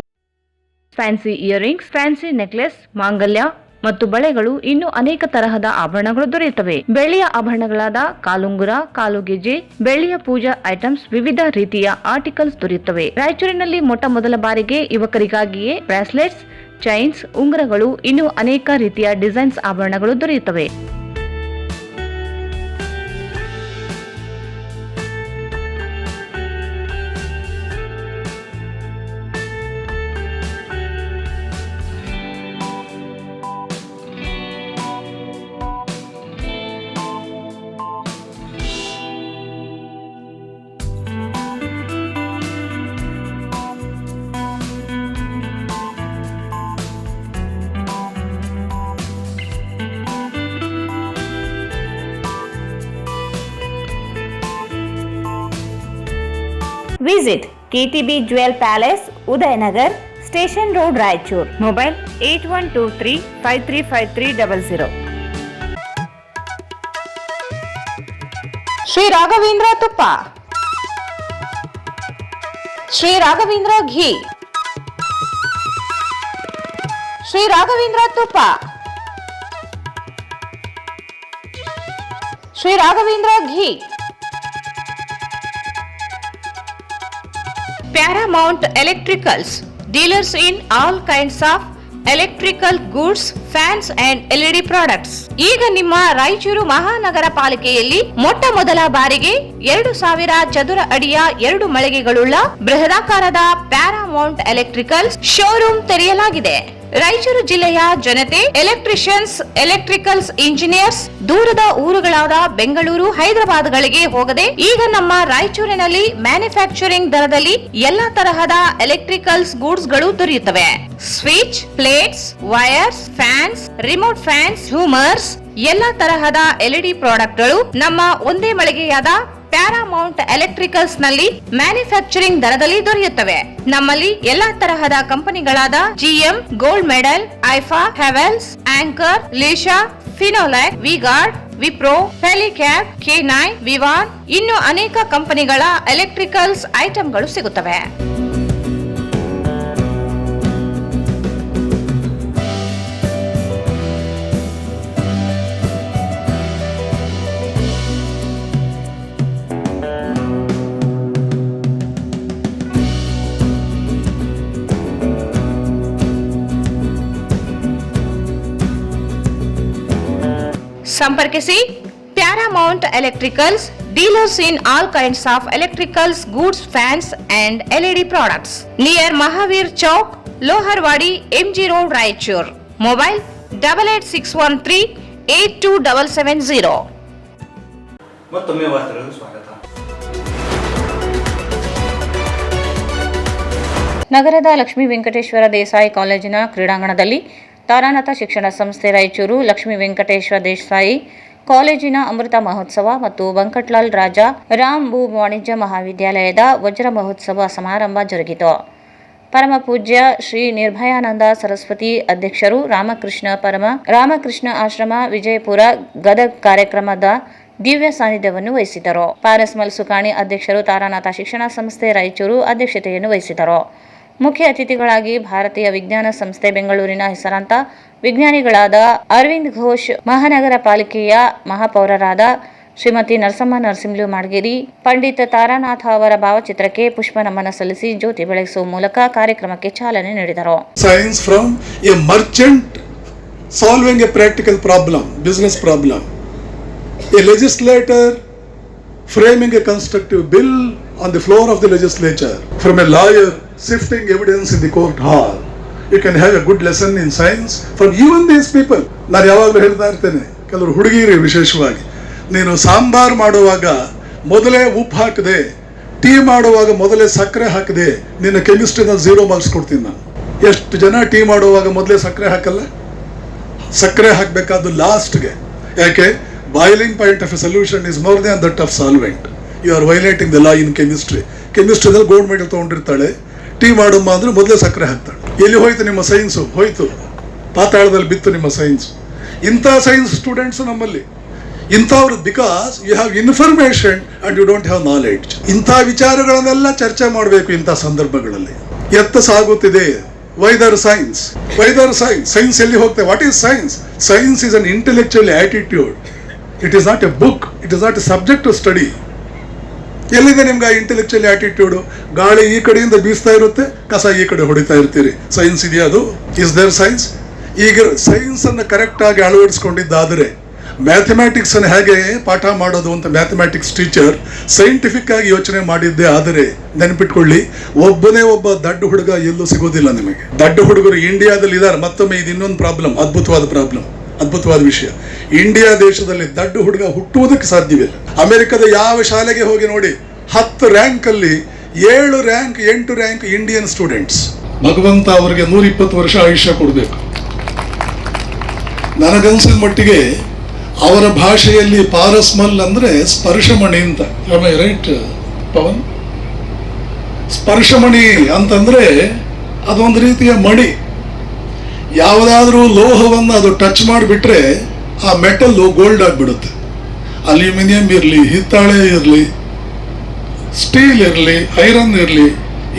fancy earrings, fancy necklace, ಮಾಂಗಲ್ಯ ಮತ್ತು ಬಳೆಗಳು, ಇನ್ನು ಅನೇಕ ತರಹದ ಆಭರಣಗಳು ದೊರೆಯುತ್ತವೆ. ಬೆಳ್ಳಿಯ ಆಭರಣಗಳಾದ ಕಾಲುಂಗುರ, ಕಾಲುಗೆಜೆ, ಬೆಳ್ಳಿಯ ಪೂಜಾ ಐಟಮ್ಸ್, ವಿವಿಧ ರೀತಿಯ ಆರ್ಟಿಕಲ್ಸ್ ದೊರೆಯುತ್ತವೆ. ರಾಯಚೂರಿನಲ್ಲಿ ಮೊಟ್ಟ ಮೊದಲ ಬಾರಿಗೆ ಯುವಕರಿಗಾಗಿಯೇ ಬ್ರಾಸ್ಲೆಟ್ಸ್, ಚೈನ್ಸ್, ಉಂಗುರಗಳು, ಇನ್ನು ಅನೇಕ ರೀತಿಯ ಡಿಸೈನ್ಸ್ ಆಭರಣಗಳು ದೊರೆಯುತ್ತವೆ. Visit KTB Jewel Palace, Udayanagar, Station Road, Raichur. Mobile 8123535300. Shri Raghavendra ತುಪ್ಪ, ಶ್ರೀ ರಾಘವೇಂದ್ರ ಘೀ, ಶ್ರೀ ರಾಘವೇಂದ್ರ ತುಪ್ಪ, ಶ್ರೀ ರಾಘವೇಂದ್ರ ಘೀ. Paramount Electricals, dealers in all kinds of electrical goods, fans and LED products. ಈಗ ನಿಮ್ಮ ರಾಯಚೂರು ಮಹಾನಗರ ಪಾಲಿಕೆಯಲ್ಲಿ ಮೊಟ್ಟ ಮೊದಲ ಬಾರಿಗೆ 2000 ಚದುರ ಅಡಿಯ 2 ಮಳಿಗೆಗಳುಳ್ಳ ಬೃಹದಾಕಾರದ ಪ್ಯಾರಾಮೌಂಟ್ ಎಲೆಕ್ಟ್ರಿಕಲ್ಸ್ ಶೋರೂಮ್ ತೆರೆಯಲಾಗಿದೆ. ರಾಯಚೂರು ಜಿಲ್ಲೆಯ ಜನತೆ, ಎಲೆಕ್ಟ್ರಿಷಿಯನ್ಸ್, ಎಲೆಕ್ಟ್ರಿಕಲ್ಸ್ ಇಂಜಿನಿಯರ್ಸ್ ದೂರದ ಊರುಗಳಾದ ಬೆಂಗಳೂರು, ಹೈದರಾಬಾದ್ಗಳಿಗೆ ಹೋಗದೆ ಈಗ ನಮ್ಮ ರಾಯಚೂರಿನಲ್ಲಿ ಮ್ಯಾನುಫ್ಯಾಕ್ಚರಿಂಗ್ ದರದಲ್ಲಿ ಎಲ್ಲಾ ತರಹದ ಎಲೆಕ್ಟ್ರಿಕಲ್ಸ್ ಗೂಡ್ಸ್ ಗಳು ದೊರೆಯುತ್ತವೆ. Switch, plates, wires, fans, remote fans, ಹ್ಯೂಮರ್ಸ್, ಎಲ್ಲಾ ತರಹದ ಎಲ್ಇಡಿ ಪ್ರಾಡಕ್ಟ್ಗಳು ನಮ್ಮ ಒಂದೇ ಮಳಿಗೆಯಾದ ಪ್ಯಾರಾಮೌಂಟ್ ಎಲೆಕ್ಟ್ರಿಕಲ್ಸ್ ನಲ್ಲಿ ಮ್ಯಾನುಫ್ಯಾಕ್ಚರಿಂಗ್ ದರದಲ್ಲಿ ದೊರೆಯುತ್ತವೆ. ನಮ್ಮಲ್ಲಿ ಎಲ್ಲಾ ತರಹದ ಕಂಪನಿಗಳಾದ GM, ಗೋಲ್ಡ್ ಮೆಡಲ್, ಐಫಾ, ಹೆವೆಲ್ಸ್, ಆಂಕರ್, ಲೀಶಾ, ಫಿನೋಲೆಕ್, ವಿಗಾರ್ಡ್, ವಿಪ್ರೋ, ಫೆಲಿಕ್ಯಾಪ್, K9, ವಿವಾನ್, ಇನ್ನು ಅನೇಕ ಕಂಪನಿಗಳ ಎಲೆಕ್ಟ್ರಿಕಲ್ಸ್ ಐಟಂಗಳು ಸಿಗುತ್ತವೆ. ಸಂಪರ್ಕಿಸಿ Paramount electricals, Dealers in all kinds of electricals, goods, fans and LED products. Near Mahavir Chowk, Loharwadi, MG Road, Raichur. Mobile 8861382770. ಮತ್ತೊಮ್ಮೆ ವಾರ್ತೆಗಳಿಗೆ ಸ್ವಾಗತ. ನಗರದ ಲಕ್ಷ್ಮೀ ವೆಂಕಟೇಶ್ವರ ದೇಸಾಯಿ ಕಾಲೇಜಿನ ಕ್ರೀಡಾಂಗಣದಲ್ಲಿ ತಾರಾನಾಥ ಶಿಕ್ಷಣ ಸಂಸ್ಥೆ ರಾಯಚೂರು, ಲಕ್ಷ್ಮೀ ವೆಂಕಟೇಶ್ವರ ದೇಸಾಯಿ ಕಾಲೇಜಿನ ಅಮೃತ ಮಹೋತ್ಸವ ಮತ್ತು ಬಂಕಟ್ಲಾಲ್ ರಾಜ ರಾಮ್ ಭೂ ವಾಣಿಜ್ಯ ಮಹಾವಿದ್ಯಾಲಯದ ವಜ್ರ ಮಹೋತ್ಸವ ಸಮಾರಂಭ ಜರುಗಿತು. ಪರಮ ಪೂಜ್ಯ ಶ್ರೀ ನಿರ್ಭಯಾನಂದ ಸರಸ್ವತಿ ಅಧ್ಯಕ್ಷರು ರಾಮಕೃಷ್ಣ ಆಶ್ರಮ ವಿಜಯಪುರ ಗದಗ್ ಕಾರ್ಯಕ್ರಮದ ದಿವ್ಯ ಸಾನ್ನಿಧ್ಯವನ್ನು ವಹಿಸಿದರು. ಪಾರಸ್ ಮಲ್ಸುಕಾಣಿ ಅಧ್ಯಕ್ಷರು ತಾರಾನಾಥ ಶಿಕ್ಷಣ ಸಂಸ್ಥೆ ರಾಯಚೂರು ಅಧ್ಯಕ್ಷತೆಯನ್ನು ವಹಿಸಿದರು. ಮುಖ್ಯ ಅತಿಥಿಗಳಾಗಿ ಭಾರತೀಯ ವಿಜ್ಞಾನ ಸಂಸ್ಥೆ ಬೆಂಗಳೂರಿನ ಹೆಸರಾಂತ ವಿಜ್ಞಾನಿಗಳಾದ ಅರವಿಂದ್ ಘೋಷ್, ಮಹಾನಗರ ಪಾಲಿಕೆಯ ಮಹಾಪೌರರಾದ ಶ್ರೀಮತಿ ನರಸಮ್ಮ ನರಸಿಂಹಲು ಮಾಡ್ಗೇರಿ, ಪಂಡಿತ್ ತಾರಾನಾಥ ಅವರ ಭಾವಚಿತ್ರಕ್ಕೆ ಪುಷ್ಪ ನಮನ ಸಲ್ಲಿಸಿ ಜ್ಯೋತಿ ಬೆಳಗಿಸುವ ಮೂಲಕ ಕಾರ್ಯಕ್ರಮಕ್ಕೆ ಚಾಲನೆ ನೀಡಿದರು. Science from a merchant solving a practical problem, business problem. A legislator framing a constructive bill on the floor of the legislature. From a lawyer sifting evidence in the court hall. You can have a good lesson in science from even these people. ನಾನು ಯಾವಾಗಲೂ ಹೇಳ್ತಾ ಇರ್ತೇನೆ, ಕೆಲವರು ಹುಡುಗಿರಿ ವಿಶೇಷವಾಗಿ, ನೀನು ಸಾಂಬಾರ್ ಮಾಡುವಾಗ ಮೊದಲೇ ಉಪ್ಪು ಹಾಕದೆ, ಟೀ ಮಾಡುವಾಗ ಮೊದಲೇ ಸಕ್ಕರೆ ಹಾಕದೆ, ನಿನ್ನ ಕೆಮಿಸ್ಟ್ರಿನ 0 ಮಾರ್ಕ್ಸ್ ಕೊಡ್ತೀನಿ ನಾನು. ಎಷ್ಟು ಜನ ಟೀ ಮಾಡುವಾಗ ಮೊದಲೇ ಸಕ್ಕರೆ ಹಾಕಲ್ಲ? ಸಕ್ಕರೆ ಹಾಕಬೇಕಾದ್ದು ಲಾಸ್ಟ್ಗೆ. ಯಾಕೆ? Boiling point of a solution is more than that of solvent. You are violating the law in chemistry. ಕೆಮಿಸ್ಟ್ರಿದಲ್ಲಿ ಗೋಲ್ಡ್ ಮೆಡಲ್ ತೊಗೊಂಡಿರ್ತಾಳೆ, ಟೀ ಮಾಡಮ್ಮ ಅಂದ್ರೆ ಮೊದಲೇ ಸಕ್ಕರೆ ಹಾಕ್ತಾಳೆ. ಎಲ್ಲಿ ಹೋಯ್ತು ನಿಮ್ಮ ಸೈನ್ಸು? ಹೋಯ್ತು, ಪಾತಾಳದಲ್ಲಿ ಬಿತ್ತು ನಿಮ್ಮ ಸೈನ್ಸ್. ಇಂಥ ಸೈನ್ಸ್ ಸ್ಟೂಡೆಂಟ್ಸ್ ನಮ್ಮಲ್ಲಿ ಇಂಥವ್ರು, because you have information and you don't have knowledge. ಇಂಥ ವಿಚಾರಗಳನ್ನೆಲ್ಲ ಚರ್ಚೆ ಮಾಡಬೇಕು ಇಂಥ ಸಂದರ್ಭಗಳಲ್ಲಿ. ಎತ್ತ ಸಾಗುತ್ತಿದೆ ವೈದರ್ ಸೈನ್ಸ್. ಸೈನ್ಸ್ ಎಲ್ಲಿ ಹೋಗ್ತೇವೆ? What is science? Science is an intellectual attitude. It is not a book, it is not a subject to study. ಎಲ್ಲಿದೆ ನಿಮ್ಗೆ ಆ ಇಂಟೆಲೆಕ್ಚುಯಲ್ ಆಟಿಟ್ಯೂಡು? ಗಾಳಿ ಈ ಕಡೆಯಿಂದ ಬೀಸ್ತಾ ಇರುತ್ತೆ, ಕಸ ಈ ಕಡೆ ಹೊಡಿತಾ ಇರ್ತೀರಿ. ಸೈನ್ಸ್ ಇದೆಯಾ ಅದು? Is there science? ಈಗ ಸೈನ್ಸ್ ಅನ್ನು ಕರೆಕ್ಟ್ ಆಗಿ ಅಳವಡಿಸ್ಕೊಂಡಿದ್ದಾದರೆ, ಮ್ಯಾಥಮ್ಯಾಟಿಕ್ಸ್ ಅನ್ನು ಹೇಗೆ ಪಾಠ ಮಾಡೋದು ಅಂತ ಮ್ಯಾಥಮ್ಯಾಟಿಕ್ಸ್ ಟೀಚರ್ ಸೈಂಟಿಫಿಕ್ ಆಗಿ ಯೋಚನೆ ಮಾಡಿದ್ದೆ ಆದರೆ, ನೆನಪಿಟ್ಕೊಳ್ಳಿ, ಒಬ್ಬನೇ ಒಬ್ಬ ದಡ್ಡ ಹುಡುಗ ಎಲ್ಲೂ ಸಿಗೋದಿಲ್ಲ ನಿಮಗೆ. ದಡ್ಡ ಹುಡುಗರು ಇಂಡಿಯಾದಲ್ಲಿ ಇದ್ದಾರೆ. ಮತ್ತೊಮ್ಮೆ ಇದು ಇನ್ನೊಂದು ಪ್ರಾಬ್ಲಮ್, ಅದ್ಭುತವಾದ ವಿಷಯ. ಇಂಡಿಯಾ ದೇಶದಲ್ಲಿ ದಡ್ಡ ಹುಡುಗ ಹುಟ್ಟುವುದಕ್ಕೆ ಸಾಧ್ಯವಿಲ್ಲ. ಅಮೆರಿಕದ ಯಾವ ಶಾಲೆಗೆ ಹೋಗಿ ನೋಡಿ, 10 ರ್ಯಾಂಕಲ್ಲಿ 7 ರ್ಯಾಂಕ್ 8 ರ್ಯಾಂಕ್ ಇಂಡಿಯನ್ ಸ್ಟೂಡೆಂಟ್ಸ್. ಭಗವಂತ ಅವರಿಗೆ 120 ವರ್ಷ ಆಯುಷ್ಯ ಕೊಡಬೇಕು. ನನಗನ್ಸಿದ ಮಟ್ಟಿಗೆ ಅವರ ಭಾಷೆಯಲ್ಲಿ ಪಾರಸ್ಮಲ್ ಅಂದ್ರೆ ಸ್ಪರ್ಶಮಣಿ ಅಂತ. ರೈಟ್ ಪವನ್? ಸ್ಪರ್ಶಮಣಿ ಅಂತಂದ್ರೆ ಅದೊಂದು ರೀತಿಯ ಮಣಿ. ಯಾವುದಾದ್ರೂ ಲೋಹವನ್ನು ಅದು ಟಚ್ ಮಾಡಿಬಿಟ್ರೆ ಆ ಮೆಟಲ್ಲು ಗೋಲ್ಡ್ ಆಗಿಬಿಡುತ್ತೆ. ಅಲ್ಯೂಮಿನಿಯಂ ಇರಲಿ, ಹಿತ್ತಾಳೆ ಇರಲಿ, ಸ್ಟೀಲ್ ಇರಲಿ, ಐರನ್ ಇರಲಿ,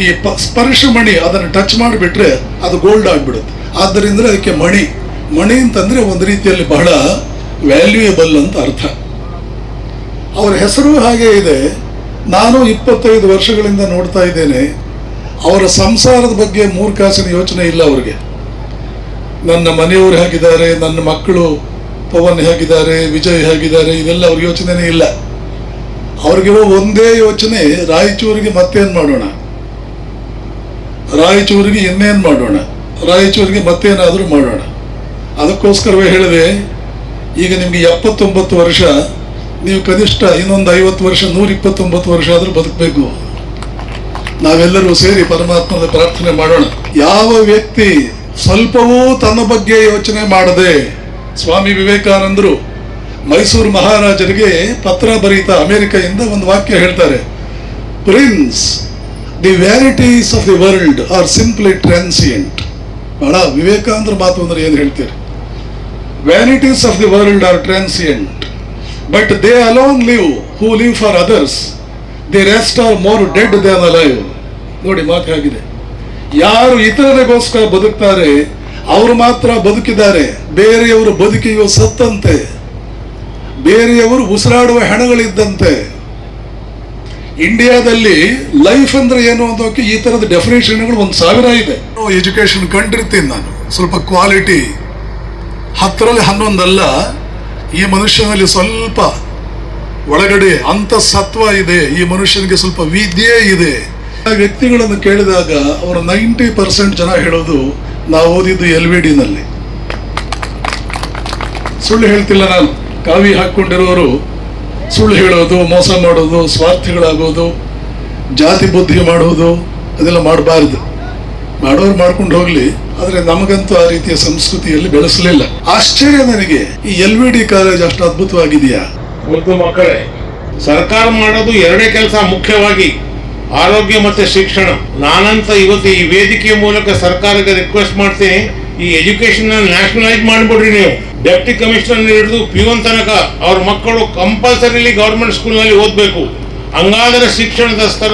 ಈ ಸ್ಪರ್ಶಮಣಿ ಅದನ್ನು ಟಚ್ ಮಾಡಿಬಿಟ್ರೆ ಅದು ಗೋಲ್ಡ್ ಆಗಿಬಿಡುತ್ತೆ. ಆದ್ದರಿಂದ ಅದಕ್ಕೆ ಮಣಿ ಅಂತಂದರೆ ಒಂದು ರೀತಿಯಲ್ಲಿ ಬಹಳ ವ್ಯಾಲ್ಯೂಯಬಲ್ ಅಂತ ಅರ್ಥ. ಅವರ ಹೆಸರು ಹಾಗೆ ಇದೆ. ನಾನು 25 ವರ್ಷಗಳಿಂದ ನೋಡ್ತಾ ಇದ್ದೇನೆ. ಅವರ ಸಂಸಾರದ ಬಗ್ಗೆ 3 ಕಾಸಿನ ಯೋಚನೆ ಇಲ್ಲ ಅವರಿಗೆ. ನನ್ನ ಮನೆಯವರು ಹೇಗಿದ್ದಾರೆ, ನನ್ನ ಮಕ್ಕಳು ಪವನ್ ಹೇಗಿದ್ದಾರೆ, ವಿಜಯ್ ಹೇಗಿದ್ದಾರೆ, ಇದೆಲ್ಲ ಅವ್ರ ಯೋಚನೆನೇ ಇಲ್ಲ. ಅವ್ರಿಗೆ ಒಂದೇ ಯೋಚನೆ, ರಾಯಚೂರಿಗೆ ಮತ್ತೇನು ಮಾಡೋಣ, ರಾಯಚೂರಿಗೆ ಇನ್ನೇನು ಮಾಡೋಣ, ರಾಯಚೂರಿಗೆ ಮತ್ತೇನಾದರೂ ಮಾಡೋಣ. ಅದಕ್ಕೋಸ್ಕರವೇ ಹೇಳಿದೆ, ಈಗ ನಿಮಗೆ 79 ವರ್ಷ, ನೀವು ಕನಿಷ್ಠ ಇನ್ನೊಂದು 50 ವರ್ಷ, 129 ವರ್ಷ ಆದರೂ ಬದುಕಬೇಕು. ನಾವೆಲ್ಲರೂ ಸೇರಿ ಪರಮಾತ್ಮನ ಪ್ರಾರ್ಥನೆ ಮಾಡೋಣ. ಯಾವ ವ್ಯಕ್ತಿ ಸ್ವಲ್ಪವೂ ತನ್ನ ಬಗ್ಗೆ ಯೋಚನೆ ಮಾಡದೆ, ಸ್ವಾಮಿ ವಿವೇಕಾನಂದರು ಮೈಸೂರು ಮಹಾರಾಜರಿಗೆ ಪತ್ರ ಬರೀತಾ ಅಮೆರಿಕೆಯಿಂದ ಒಂದು ವಾಕ್ಯ ಹೇಳ್ತಾರೆ, prince, the vanities of the world are simply transient. ಬಹಳ ವಿವೇಕಾನಂದರ ಮಾತು ಅಂದ್ರೆ ಏನು ಹೇಳ್ತೀರಿ? Vanities of the world are transient, but they alone live who live for others, the rest are more dead than alive. ನೋಡಿ ಮಾತು ಆಗಿದೆ. ಯಾರು ಇತರರಿಗೋಸ್ಕರ ಬದುಕ್ತಾರೆ ಅವರು ಮಾತ್ರ ಬದುಕಿದ್ದಾರೆ, ಬೇರೆಯವರು ಬದುಕಿಯೋ ಸತ್ತಂತೆ, ಬೇರೆಯವರು ಉಸಿರಾಡುವ ಹೆಣಗಳಿದ್ದಂತೆ. ಇಂಡಿಯಾದಲ್ಲಿ ಲೈಫ್ ಅಂದ್ರೆ ಏನು ಅನ್ನೋಕೆ ಈ ತರದ ಡೆಫಿನೇಷನ್ಗಳು 1000 ಇದೆ. ಎಜುಕೇಶನ್ ಕಂಡಿರ್ತೀನಿ ನಾನು, ಸ್ವಲ್ಪ ಕ್ವಾಲಿಟಿ 10ರಲ್ಲಿ 11 ಅಲ್ಲ. ಈ ಮನುಷ್ಯನಲ್ಲಿ ಸ್ವಲ್ಪ ಒಳಗಡೆ ಅಂತಸತ್ವ ಇದೆ, ಈ ಮನುಷ್ಯನಿಗೆ ಸ್ವಲ್ಪ ವಿದ್ಯೆ ಇದೆ. ಆ ವ್ಯಕ್ತಿಗಳನ್ನು ಕೇಳಿದಾಗ ಅವರ 90% ಜನ ಹೇಳೋದು ನಾವು ಓದಿದ್ದು LVD ನಲ್ಲಿ. ಸುಳ್ಳು ಹೇಳ್ತಿಲ್ಲ ನಾನು. ಕಾವಿ ಹಾಕೊಂಡಿರೋರು ಸುಳ್ಳು ಹೇಳೋದು, ಮೋಸ ಮಾಡೋದು, ಸ್ವಾರ್ಥಿಗಳಾಗೋದು, ಜಾತಿ ಬುದ್ಧಿ ಮಾಡೋದು ಅದೆಲ್ಲ ಮಾಡಬಾರ್ದು. ಮಾಡೋರು ಮಾಡ್ಕೊಂಡು ಹೋಗ್ಲಿ, ಆದ್ರೆ ನಮಗಂತೂ ಆ ರೀತಿಯ ಸಂಸ್ಕೃತಿಯಲ್ಲಿ ಬೆಳೆಸಲಿಲ್ಲ. ಆಶ್ಚರ್ಯ ನನಗೆ, ಈ LVD ಕಾಲೇಜ್ ಅಷ್ಟು ಅದ್ಭುತವಾಗಿದೆಯಾ? ಮುದ್ದು ಮಕ್ಕಳೇ, ಸರ್ಕಾರ ಮಾಡೋದು ಎರಡೇ ಕೆಲಸ ಮುಖ್ಯವಾಗಿ, ಆರೋಗ್ಯ ಮತ್ತೆ ಶಿಕ್ಷಣ. ನಾನಂತ ಇವತ್ತು ಈ ವೇದಿಕೆಯ ಮೂಲಕ ಸರ್ಕಾರಕ್ಕೆ ರಿಕ್ವೆಸ್ಟ್ ಮಾಡ್ತೀನಿ, ಈ ಎಜುಕೇಶನ್ ನ್ಯಾಷನಲೈಸ್ ಮಾಡ್ಬಿಡ್ರಿ. ನೀವು ಡೆಪ್ಟಿ ಕಮಿಷನರ್ ಹಿಡಿದು ಪಿಯೋನ್ ತನಕ ಅವ್ರ ಮಕ್ಕಳು ಕಂಪಲ್ಸರಿಲಿ ಗೌರ್ಮೆಂಟ್ ಸ್ಕೂಲ್ನಲ್ಲಿ ಓದಬೇಕು. ಹಂಗಾದ್ರೆ ಶಿಕ್ಷಣದ ಸ್ತರ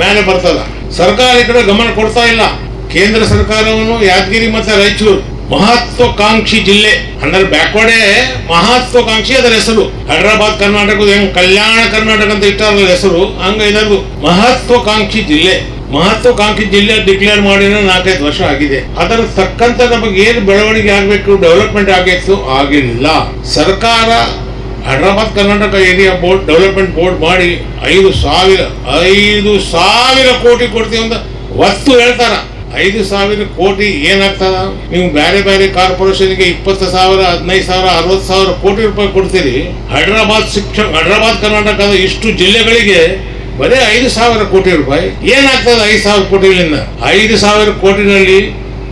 ಮೇಲೆ ಬರ್ತದ. ಸರ್ಕಾರ ಈ ಕಡೆ ಗಮನ ಕೊಡ್ತಾ ಇಲ್ಲ. ಕೇಂದ್ರ ಸರ್ಕಾರವನ್ನು ಯಾದಗಿರಿ ಮತ್ತೆ ರಾಯಚೂರು ಮಹತ್ವಾಕಾಂಕ್ಷಿ ಜಿಲ್ಲೆ ಅಂದ್ರೆ ಬ್ಯಾಕ್ವರ್ಡೇ ಮಹತ್ವಾಕಾಂಕ್ಷಿ ಅದರ ಹೆಸರು. ಹೈದರಾಬಾದ್ ಕರ್ನಾಟಕದ ಹೆಂಗ್ ಕಲ್ಯಾಣ ಕರ್ನಾಟಕ ಅಂತ ಇಟ್ಟಾರ ಹೆಸರು, ಹಂಗ ಇದರದು ಮಹತ್ವಾಕಾಂಕ್ಷಿ ಜಿಲ್ಲೆ. ಮಹತ್ವಾಕಾಂಕ್ಷಿ ಜಿಲ್ಲೆ ಡಿಕ್ಲೇರ್ ಮಾಡಿ 4-5 ವರ್ಷ ಆಗಿದೆ. ಅದರ ತಕ್ಕಂತೆ ನಮಗೆ ಏನು ಬೆಳವಣಿಗೆ ಆಗಬೇಕು, ಡೆವಲಪ್ಮೆಂಟ್ ಆಗಿತ್ತು, ಆಗಿಲ್ಲ. ಸರ್ಕಾರ Hyderabad Karnataka area board development board ಮಾಡಿ 5,000 ಕೋಟಿ ಕೊಡ್ತೀವಿ ಅಂತ ಒತ್ತು ಹೇಳ್ತಾರ. 5,000 ಕೋಟಿ ಏನಾಗ್ತದ? ನೀವು ಬೇರೆ ಬೇರೆ ಕಾರ್ಪೊರೇಷನ್ಗೆ 20,000, 15,000, 60,000 ಕೋಟಿ ರೂಪಾಯಿ ಕೊಡ್ತೀರಿ. ಹೈದರಾಬಾದ್ ಕರ್ನಾಟಕದ ಇಷ್ಟು ಜಿಲ್ಲೆಗಳಿಗೆ ಬರೀ 5,000 ಕೋಟಿ ರೂಪಾಯಿ. ಏನಾಗ್ತದೆ 5,000 ಕೋಟಿಗಳಿಂದ? 5,000 ಕೋಟಿನಲ್ಲಿ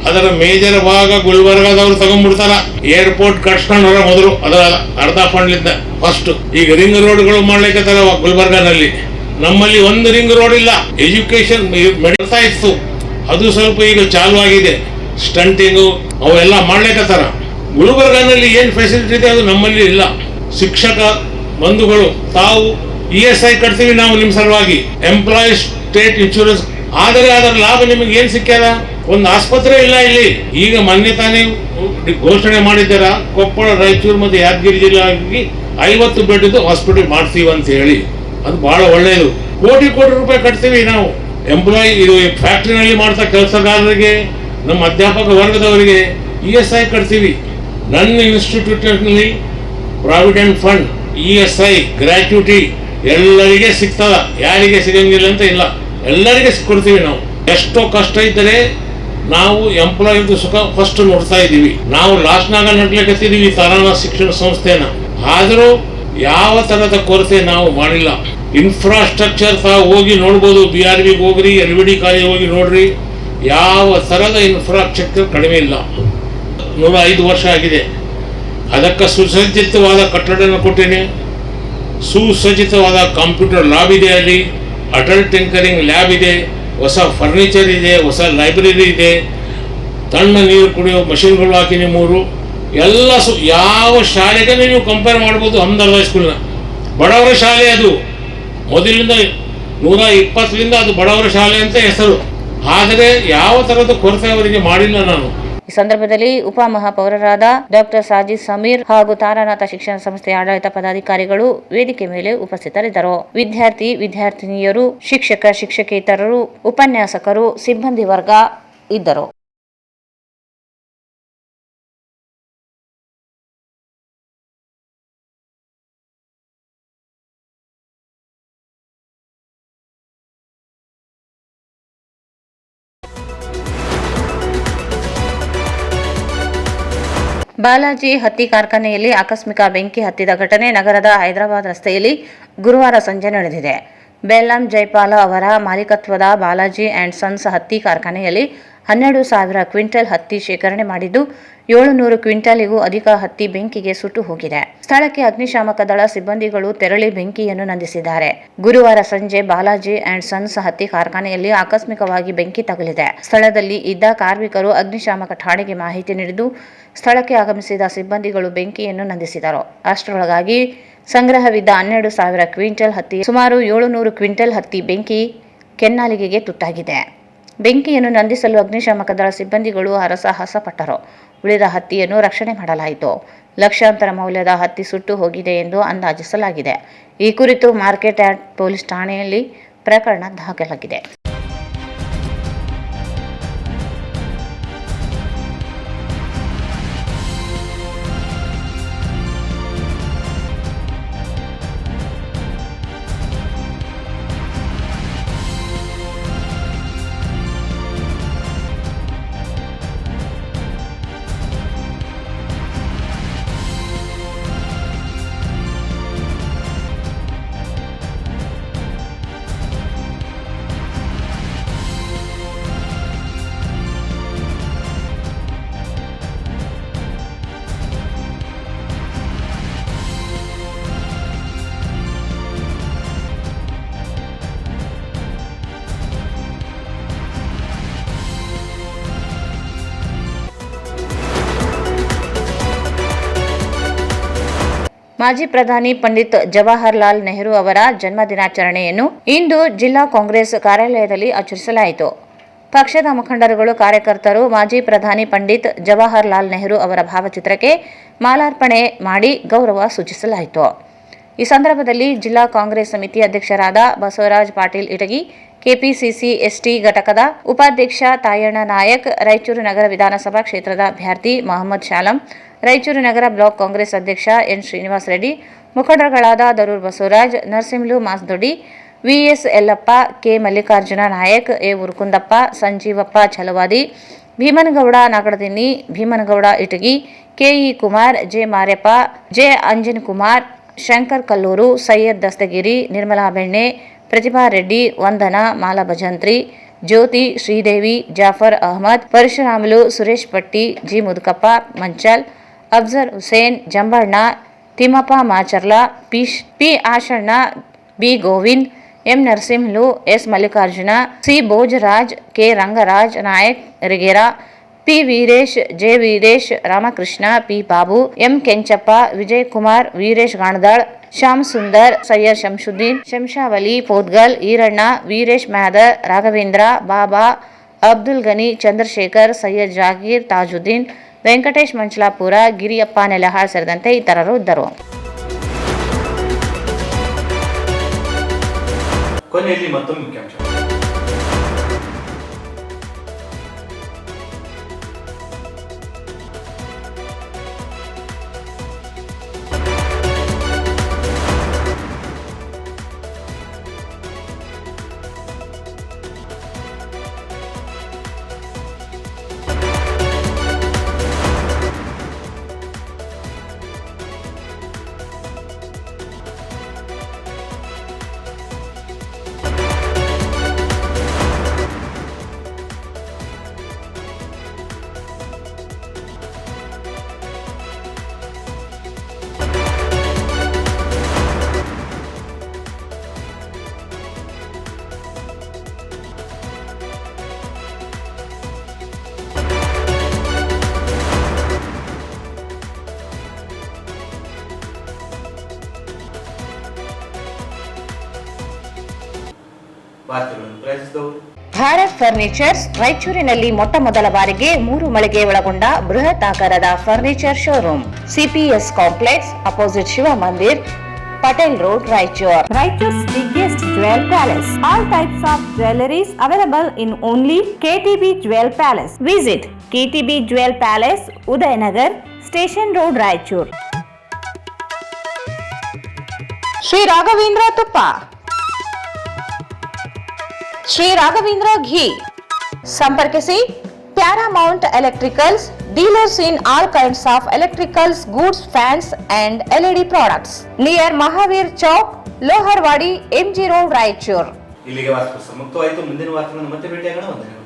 ಅದರ ಮೇಜರ್ ಭಾಗ ಗುಲ್ಬರ್ಗಾದವ್ರು ತಗೊಂಡ್ಬಿಡ್ತಾರ. ಏರ್ಪೋರ್ಟ್ ಕಟ್ಸ್ಕೊಂಡ್ರ ಮೊದಲು ಅದರ ಅರ್ಧ ಫಂಡ್ಲಿಂದ ಫಸ್ಟ್. ಈಗ ರಿಂಗ್ ರೋಡ್ಗಳು ಮಾಡ್ಲಿಕ್ಕೆ ಗುಲ್ಬರ್ಗಾನಲ್ಲಿ. ನಮ್ಮಲ್ಲಿ ಒಂದು ರಿಂಗ್ ರೋಡ್ ಇಲ್ಲ. ಎಜುಕೇಶನ್ ಮೆಡ್ತಾ ಇತ್ತು, ಅದು ಸ್ವಲ್ಪ ಈಗ ಚಾಲು ಆಗಿದೆ. ಸ್ಟಂಟಿಂಗು ಅವೆಲ್ಲ ಮಾಡ್ಲಿಕ್ಕತ್ತಾರ. ಗುಲ್ಬರ್ಗಾನಲ್ಲಿ ಏನು ಫೆಸಿಲಿಟಿ ಇದೆ ಅದು ನಮ್ಮಲ್ಲಿ ಇಲ್ಲ. ಶಿಕ್ಷಕ ಬಂಧುಗಳು ತಾವು ESI ಕಟ್ತೀವಿ ನಾವು ನಿಮ್ಮ ಸಲುವಾಗಿ, ಎಂಪ್ಲಾಯೀಸ್ ಸ್ಟೇಟ್ ಇನ್ಶೂರೆನ್ಸ್. ಆದರೆ ಅದರ ಲಾಭ ನಿಮಗೆ ಏನ್ ಸಿಕ್ಕ್ಯಾರ? ಒಂದು ಆಸ್ಪತ್ರೆ ಇಲ್ಲ ಇಲ್ಲಿ. ಈಗ ಮೊನ್ನೆ ತಾನೇ ಘೋಷಣೆ ಮಾಡಿದ್ದಾರ, ಕೊಪ್ಪಳ, ರಾಯಚೂರು ಮತ್ತು ಯಾದಗಿರಿ ಜಿಲ್ಲೆಯಾಗಿ 50 ಬೆಡ್ ಹಾಸ್ಪಿಟಲ್ ಮಾಡ್ತೀವಿ ಅಂತ ಹೇಳಿ. ಅದು ಬಹಳ ಒಳ್ಳೆಯದು. ಕೋಟಿ ರೂಪಾಯಿ ಕಟ್ತೀವಿ ನಾವು. ಎಂಪ್ಲಾಯಿ ಇದು ಫ್ಯಾಕ್ಟ್ರಿನಲ್ಲಿ ಮಾಡ್ತಾ ಕೆಲಸಗಾರರಿಗೆ, ನಮ್ಮ ಅಧ್ಯಾಪಕ ವರ್ಗದವರಿಗೆ ESI ಕಟ್ತೀವಿ. ನನ್ನ ಇನ್ಸ್ಟಿಟ್ಯೂಟ್ನಲ್ಲಿ ಪ್ರಾವಿಡೆಂಟ್ ಫಂಡ್ ESI ಗ್ರ್ಯಾಚ್ಯುಟಿ ಎಲ್ಲರಿಗೆ ಸಿಗ್ತದ. ಯಾರಿಗೆ ಸಿಗಂಗಿಲ್ಲ ಅಂತ ಇಲ್ಲ, ಎಲ್ಲರಿಗೆ ಕೊಡ್ತೀವಿ ನಾವು. ಎಷ್ಟೋ ಕಷ್ಟ ಇದ್ದರೆ ನಾವು ಎಂಪ್ಲಾಯಿದು ಸುಖ ಫಸ್ಟ್ ನೋಡ್ತಾ ಇದ್ದೀವಿ. ನಾವು ಲಾಸ್ಟ್ನಾಗ ನಡ್ಲಿಕ್ಕತ್ತಿದ್ದೀವಿ ತಾರಾನ ಶಿಕ್ಷಣ ಸಂಸ್ಥೆನ. ಆದರೂ ಯಾವ ತರದ ಕೊರತೆ ನಾವು ಮಾಡಿಲ್ಲ. ಇನ್ಫ್ರಾಸ್ಟ್ರಕ್ಚರ್ ತಾವು ಹೋಗಿ ನೋಡ್ಬೋದು. BRBಗೆ ಹೋಗ್ರಿ, LVD ಕಾಲೇಜ್ ಹೋಗಿ ನೋಡ್ರಿ, ಯಾವ ತರದ ಇನ್ಫ್ರಾಸ್ಟ್ರಕ್ಚರ್ ಕಡಿಮೆ ಇಲ್ಲ. 105 ವರ್ಷ ಆಗಿದೆ. ಅದಕ್ಕೆ ಸುಸಜ್ಜಿತವಾದ ಕಟ್ಟಡನ ಕೊಟ್ಟೇನೆ. ಸುಸಜ್ಜಿತವಾದ ಕಂಪ್ಯೂಟರ್ ಲ್ಯಾಬ್ ಇದೆ ಅಲ್ಲಿ, ಅಟಲ್ ಟಿಂಕರಿಂಗ್ ಲ್ಯಾಬ್ ಇದೆ, ಹೊಸ ಫರ್ನಿಚರ್ ಇದೆ, ಹೊಸ ಲೈಬ್ರರಿ ಇದೆ, ತಣ್ಣ ನೀರು ಕುಡಿಯೋ ಮಷಿನ್ಗಳು ಹಾಕಿನಿ 3. ಎಲ್ಲ ಯಾವ ಶಾಲೆಗೆ ನೀವು ಕಂಪೇರ್ ಮಾಡ್ಬೋದು. ಹಮ್ದರ್ದ ಸ್ಕೂಲ್ನ ಬಡವರ ಶಾಲೆ ಅದು. ಮೊದಲಿಂದ 120ರಿಂದ ಅದು ಬಡವರ ಶಾಲೆ ಅಂತ ಹೆಸರು. ಆದರೆ ಯಾವ ಥರದ ಕೊರತೆ ಅವರಿಗೆ ಮಾಡಿಲ್ಲ ನಾನು. ಈ ಸಂದರ್ಭದಲ್ಲಿ ಉಪಮಹಾಪೌರರಾದ ಡಾಕ್ಟರ್ ಸಾಜಿದ್ ಸಮೀರ್ ಹಾಗೂ ತಾರಾನಾಥ ಶಿಕ್ಷಣ ಸಂಸ್ಥೆಯ ಆಡಳಿತ ಪದಾಧಿಕಾರಿಗಳು ವೇದಿಕೆ ಮೇಲೆ ಉಪಸ್ಥಿತರಿದ್ದರು. ವಿದ್ಯಾರ್ಥಿನಿಯರು, ಶಿಕ್ಷಕೇತರರು, ಉಪನ್ಯಾಸಕರು, ಸಿಬ್ಬಂದಿ ವರ್ಗ ಇದ್ದರು. ಬಾಲಾಜಿ ಹತ್ತಿ ಕಾರ್ಖಾನೆಯಲ್ಲಿ ಆಕಸ್ಮಿಕ ಬೆಂಕಿ ಹತ್ತಿದ ಘಟನೆ ನಗರದ ಹೈದರಾಬಾದ್ ರಸ್ತೆಯಲ್ಲಿ ಗುರುವಾರ ಸಂಜೆ ನಡೆದಿದೆ. ಬೆಲ್ಲಂ ಜೈಪಾಲ ಅವರ ಮಾಲೀಕತ್ವದ ಬಾಲಾಜಿ ಅಂಡ್ ಸನ್ಸ್ ಹತ್ತಿ ಕಾರ್ಖಾನೆಯಲ್ಲಿ 12,000 ಕ್ವಿಂಟಲ್ ಹತ್ತಿ ಶೇಖರಣೆ ಮಾಡಿದ್ದು 700 ಕ್ವಿಂಟಲ್ಗೂ ಅಧಿಕ ಹತ್ತಿ ಬೆಂಕಿಗೆ ಸುಟ್ಟು ಹೋಗಿದೆ. ಸ್ಥಳಕ್ಕೆ ಅಗ್ನಿಶಾಮಕ ದಳ ಸಿಬ್ಬಂದಿಗಳು ತೆರಳಿ ಬೆಂಕಿಯನ್ನು ನಂದಿಸಿದ್ದಾರೆ. ಗುರುವಾರ ಸಂಜೆ ಬಾಲಾಜಿ ಅಂಡ್ ಸನ್ಸ್ ಹತ್ತಿ ಕಾರ್ಖಾನೆಯಲ್ಲಿ ಆಕಸ್ಮಿಕವಾಗಿ ಬೆಂಕಿ ತಗುಲಿದೆ. ಸ್ಥಳದಲ್ಲಿ ಇದ್ದ ಕಾರ್ಮಿಕರು ಅಗ್ನಿಶಾಮಕ ಠಾಣೆಗೆ ಮಾಹಿತಿ ನೀಡಿದ್ದು ಸ್ಥಳಕ್ಕೆ ಆಗಮಿಸಿದ ಸಿಬ್ಬಂದಿಗಳು ಬೆಂಕಿಯನ್ನು ನಂದಿಸಿದರು. ಅಷ್ಟರೊಳಗಾಗಿ ಸಂಗ್ರಹವಿದ್ದ 12,000 ಕ್ವಿಂಟಲ್ ಹತ್ತಿ, ಸುಮಾರು 700 ಕ್ವಿಂಟಲ್ ಹತ್ತಿ ಬೆಂಕಿ ಕೆನ್ನಾಲಿಗೆಗೆ ತುತ್ತಾಗಿದೆ. ಬೆಂಕಿಯನ್ನು ನಂದಿಸಲು ಅಗ್ನಿಶಾಮಕ ದಳ ಸಿಬ್ಬಂದಿಗಳು ಹರಸಾಹಸ ಪಟ್ಟರು. ಉಳಿದ ಹತ್ತಿಯನ್ನು ರಕ್ಷಣೆ ಮಾಡಲಾಯಿತು. ಲಕ್ಷಾಂತರ ಮೌಲ್ಯದ ಹತ್ತಿ ಸುಟ್ಟು ಹೋಗಿದೆ ಎಂದು ಅಂದಾಜಿಸಲಾಗಿದೆ. ಈ ಕುರಿತು ಮಾರ್ಕೆಟ್ ಯಾರ್ಡ್ ಪೊಲೀಸ್ ಠಾಣೆಯಲ್ಲಿ ಪ್ರಕರಣ ದಾಖಲಾಗಿದೆ. ಮಾಜಿ ಪ್ರಧಾನಿ ಪಂಡಿತ್ ಜವಾಹರ್ಲಾಲ್ ನೆಹರು ಅವರ ಜನ್ಮ ದಿನಾಚರಣೆಯನ್ನು ಇಂದು ಜಿಲ್ಲಾ ಕಾಂಗ್ರೆಸ್ ಕಾರ್ಯಾಲಯದಲ್ಲಿ ಆಚರಿಸಲಾಯಿತು. ಪಕ್ಷದ ಮುಖಂಡರುಗಳು, ಕಾರ್ಯಕರ್ತರು ಮಾಜಿ ಪ್ರಧಾನಿ ಪಂಡಿತ್ ಜವಾಹರ್ಲಾಲ್ ನೆಹರು ಅವರ ಭಾವಚಿತ್ರಕ್ಕೆ ಮಾಲಾರ್ಪಣೆ ಮಾಡಿ ಗೌರವ ಸೂಚಿಸಲಾಯಿತು. ಈ ಸಂದರ್ಭದಲ್ಲಿ ಜಿಲ್ಲಾ ಕಾಂಗ್ರೆಸ್ ಸಮಿತಿ ಅಧ್ಯಕ್ಷರಾದ ಬಸವರಾಜ್ ಪಾಟೀಲ್ ಇಟಗಿ, ಕೆಪಿಸಿಸಿ ಎಸ್ಟಿ ಘಟಕದ ಉಪಾಧ್ಯಕ್ಷ ತಾಯಣ್ಣ ನಾಯಕ್, ರಾಯಚೂರು ನಗರ ವಿಧಾನಸಭಾ ಕ್ಷೇತ್ರದ ಅಭ್ಯರ್ಥಿ ಮೊಹಮ್ಮದ್ ಶಾಲಂ, ರಾಯಚೂರು ನಗರ ಬ್ಲಾಕ್ ಕಾಂಗ್ರೆಸ್ ಅಧ್ಯಕ್ಷ ಎನ್ ಶ್ರೀನಿವಾಸ ರೆಡ್ಡಿ, ಮುಖಂಡರುಗಳಾದ Darur Basavaraj, Narasimhalu Masdoddi, VS Yallappa, K Mallikarjuna Nayak, A Urukundappa, Sanjeevappa Chalavadi, Bheemanagouda Nagadadinni, Bheemanagouda Itagi, KE Kumar, J Maryappa, J Anjan Kumar, Shankar Kallur, Syed Dastagiri, Nirmala Benne, Pratibha Reddy, Vandana, Mala Bhajantri, Jyothi, Sridevi, Jafar Ahmed, Parashuramulu, Suresh Patti, G Mudukappa Manchal, Afzal Hussain, Jambanna, Thimmappa Macharla, P Ashanna, B Govind, M Narasimhalu, S Mallikarjuna, C Bhojaraj, K Rangaraj Nayak Rigera, P Veeresh, J Veeresh, Ramakrishna, P Babu, M Kenchappa, Vijay Kumar, Veeresh Ganadal, Shyam Sundar, Syed Shamshuddin, Shamshavali Podgal, Iranna, Veeresh Myadar, Raghavendra, Baba, Abdul Gani, Chandrashekar, Syed Jagir, Tajuddin, Venkatesh Manchalapura, Giriyappa Nelahal ಸೇರಿದಂತೆ ಇತರರು ಇದ್ದರು. ಕೊನೆಯಲ್ಲಿ ಮತ್ತೊಮ್ಮೆ ಮುಖ್ಯಾಂಶ. ಭಾರತ್ ಫರ್ನಿಚರ್ಸ್ ರಾಯಚೂರಿನಲ್ಲಿ ಮೊಟ್ಟ ಮೊದಲ ಬಾರಿಗೆ 3 ಮಳಿಗೆ ಒಳಗೊಂಡ ಬೃಹತ್ ಆಕಾರದ furniture showroom, CPS complex opposite Shiva Mandir, Patel road, Raichur. Raichur's biggest jewel palace. All types of jewelries available in only KTB Jewel Palace. Visit KTB Jewel Palace, Udayanagar, Station Road, Raichur. Shri Raghavendra ತುಪ್ಪ, ಶ್ರೀ ರಾಘವೇಂದ್ರ ಘೀ. ಸಂಪರ್ಕಿಸಿ Paramount electricals, dealers in all kinds of electricals goods, fans and LED products, near Mahavir Chowk, Loharwadi, MG road, Raichur. ಇಲ್ಲಿಗೆ ವಾರ್ತಾ ಮುಕ್ತವಾಯಿತು. ಮುಂದಿನ ವಾರ್ತೆಗಳನ್ನು ಮತ್ತೆ ಭೇಟಿಯಾಗೋಣ. ವಂದನೆಗಳು.